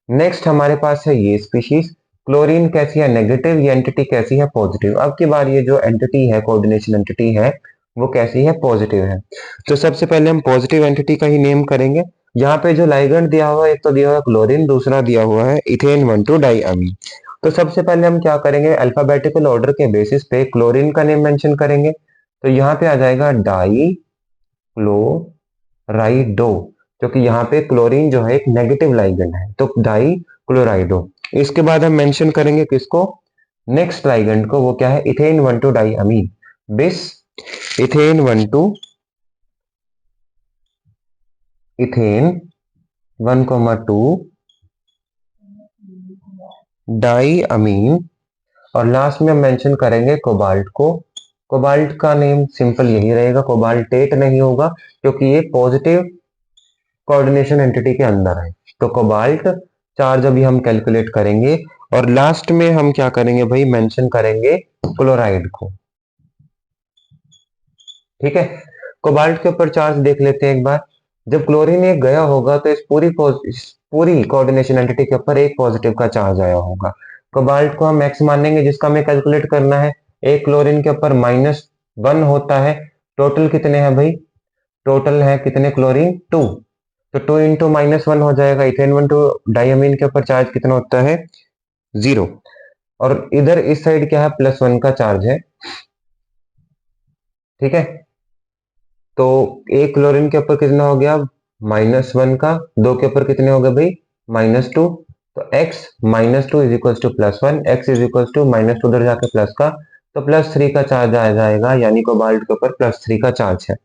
नेक्स्ट हमारे पास है ये स्पीशीज। क्लोरीन कैसी है? नेगेटिव। ये एंटिटी कैसी है? पॉजिटिव। अब की बार ये जो एंटिटी है, कोऑर्डिनेशन एंटिटी है, वो कैसी है? पॉजिटिव है। तो सबसे पहले हम पॉजिटिव एंटिटी का ही नेम करेंगे। यहाँ पे जो लाइगेंड दिया हुआ है, एक तो दिया हुआ है क्लोरीन, दूसरा दिया हुआ है इथेन 1,2 डाईअमीन। तो सबसे पहले हम क्या करेंगे? अल्फाबेटिकल ऑर्डर के बेसिस पे क्लोरीन का नेम मेंशन करेंगे। तो यहाँ पे आ जाएगा डाई क्लोराइडो, क्योंकि यहाँ पे क्लोरीन जो है एक नेगेटिव लाइगेंड है, तो डाई क्लोराइडो। इसके बाद हम मेंशन करेंगे किसको? नेक्स्ट लाइगेंड को। वो क्या है? इथेन 1,2 डाईअमीन। बिस इथेन 1,2 इथेन 1,2 डाईअमीन। और लास्ट में हम मेंशन करेंगे कोबाल्ट को। कोबाल्ट का नेम सिंपल यही रहेगा, कोबाल्टेट नहीं होगा, क्योंकि ये पॉजिटिव कोऑर्डिनेशन एंटिटी के अंदर है। तो कोबाल्ट चार्ज अभी हम कैलकुलेट करेंगे। और लास्ट में हम क्या करेंगे भाई? मेंशन करेंगे क्लोराइड को। ठीक है। कोबाल्ट के ऊपर चार्ज देख लेते हैं एक बार। जब क्लोरीन एक गया होगा, तो इस पूरी कोऑर्डिनेशन एंटिटी के ऊपर एक पॉजिटिव का चार्ज आया होगा। कोबाल्ट को हम एक्स मानेंगे, जिसका हमें कैलकुलेट करना है। एक क्लोरीन के ऊपर -1 होता है। टोटल कितने हैं भाई? टोटल है कितने क्लोरीन? 2। तो 2 इंटू -1 हो जाएगा। इथेन 1,2 डाईअमीन के ऊपर चार्ज कितना होता है? 0। और इधर इस साइड क्या है? +1 का चार्ज है। ठीक है। तो एक क्लोरीन के ऊपर कितना हो गया? -1 का। दो के ऊपर कितने हो गए भाई? -2। तो x -2 is equal to +1, x is equal to -2 उधर जाके प्लस का, तो +3 का चार्ज आ जाएगा, यानी कोबाल्ट के ऊपर +3 का चार्ज है।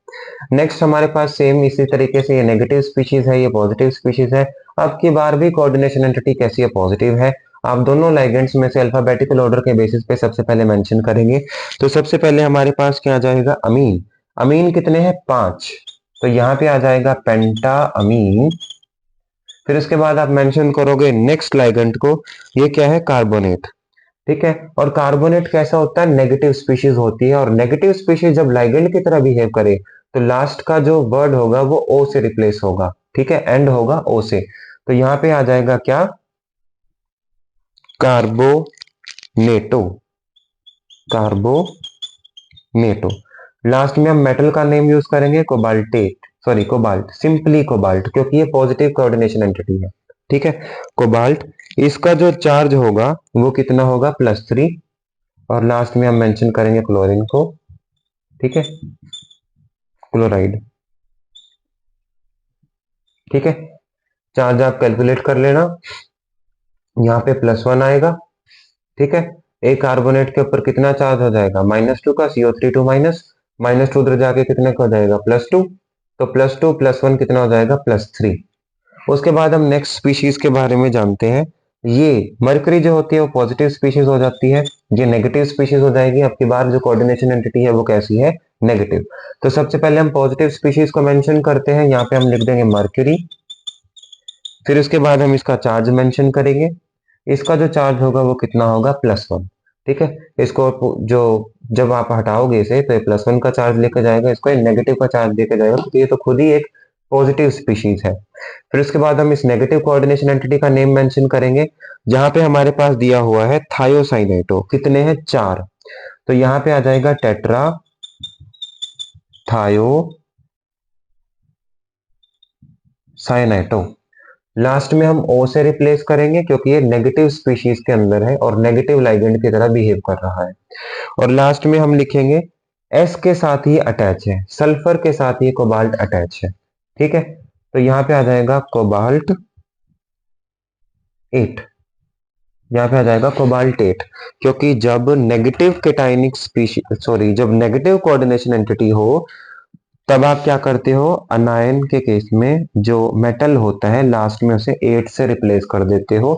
नेक्स्ट हमारे पास सेम इसी तरीके से ये नेगेटिव स्पीशीज है, ये पॉजिटिव स्पीशीज है। अब की बार भी कोऑर्डिनेशन एंटिटी कैसी है? पॉजिटिव है। आप दोनों लाइगेंड्स में से अल्फाबेटिकल ऑर्डर के बेसिस पे सबसे पहले मेंशन करेंगे। तो सबसे पहले हमारे पास क्या आ जाएगा? अमीन। अमीन कितने हैं? 5। तो यहाँ पे आ जाएगा पेंटा अमीन। फिर उसके बाद आप मेंशन करोगे नेक्स्ट लाइगेंड को। ये क्या है? कार्बोनेट। ठीक है। और कार्बोनेट कैसा होता है? नेगेटिव स्पीशीज होती है। और नेगेटिव स्पीशीज जब लाइगेंड की तरह बिहेव करे, तो लास्ट का जो वर्ड होगा वो ओ से रिप्लेस होगा। ठीक है। एंड होगा ओ से। तो यहाँ पे आ जाएगा क्या? कार्बोनेटो। कार्बोनेटो। लास्ट में हम मेटल का नेम यूज करेंगे cobaltate, sorry cobalt, simply cobalt, क्योंकि ये पॉजिटिव कोऑर्डिनेशन एंटिटी है। ठीक है। कोबाल्ट। इसका जो चार्ज होगा वो कितना होगा? +3। और लास्ट में हम मेंशन करेंगे क्लोरीन को। ठीक है। क्लोराइड। ठीक है। चार्ज आप कैलकुलेट कर लेना। यहाँ पे +1 आएगा। ठीक है। एक कार्बोनेट के ऊपर कितना चार्ज हो जाएगा? -2 का, CO3 माइनस, -2 उधर जाके कितने का हो जाएगा? +2। तो +2 +1 कितना हो जाएगा? +3। उसके बाद हम नेक्स्ट स्पीशीज के बारे में जानते हैं। ये मरकरी जो होती है वो पॉजिटिव स्पीशीज हो जाती है, ये नेगेटिव स्पीशीज हो जाएगी। अब की बार जो कोऑर्डिनेशन एंटिटी है वो कैसी है? नेगेटिव। तो सबसे पहले हम पॉजिटिव स्पीशीज को मेंशन करते हैं। यहाँ पे हम लिख देंगे मरकरी। फिर उसके बाद हम इसका चार्ज मेंशन करेंगे। इसका जो चार्ज होगा वो कितना होगा? +1। ठीक है। इसको जो जब आप हटाओगे इसे, तो +1 का चार्ज लेकर जाएगा, इसको नेगेटिव का चार्ज लेकर जाएगा, तो ये तो खुद ही एक पॉजिटिव स्पीशीज है। फिर उसके बाद हम इस नेगेटिव कोऑर्डिनेशन एंटिटी का नेम मेंशन करेंगे, जहां पे हमारे पास दिया हुआ है थायोसाइनेटो, कितने हैं 4, तो यहाँ पे आ जाएगा टेट्रा थायो साइनेटो। लास्ट में हम ओ से रिप्लेस करेंगे क्योंकि ये नेगेटिव स्पीशीज के अंदर है और नेगेटिव लाइगेंड की तरह बिहेव कर रहा है। और लास्ट में हम लिखेंगे एस के साथ ही अटैच है, सल्फर के साथ ही कोबाल्ट अटैच है। ठीक है, तो यहाँ पे आ जाएगा कोबाल्ट 8, यहाँ पे आ जाएगा कोबाल्ट 8, क्योंकि जब नेगेटिव केटाइनिक स्पीशीज जब नेगेटिव कोऑर्डिनेशन एंटिटी हो तब आप क्या करते हो, अनायन के केस में जो मेटल होता है लास्ट में उसे 8 से रिप्लेस कर देते हो,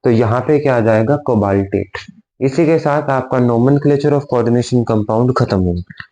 तो यहाँ पे क्या आ जाएगा कोबाल्ट 8। इसी के साथ आपका नोमेनक्लेचर ऑफ कोऑर्डिनेशन कंपाउंड खत्म हो गया।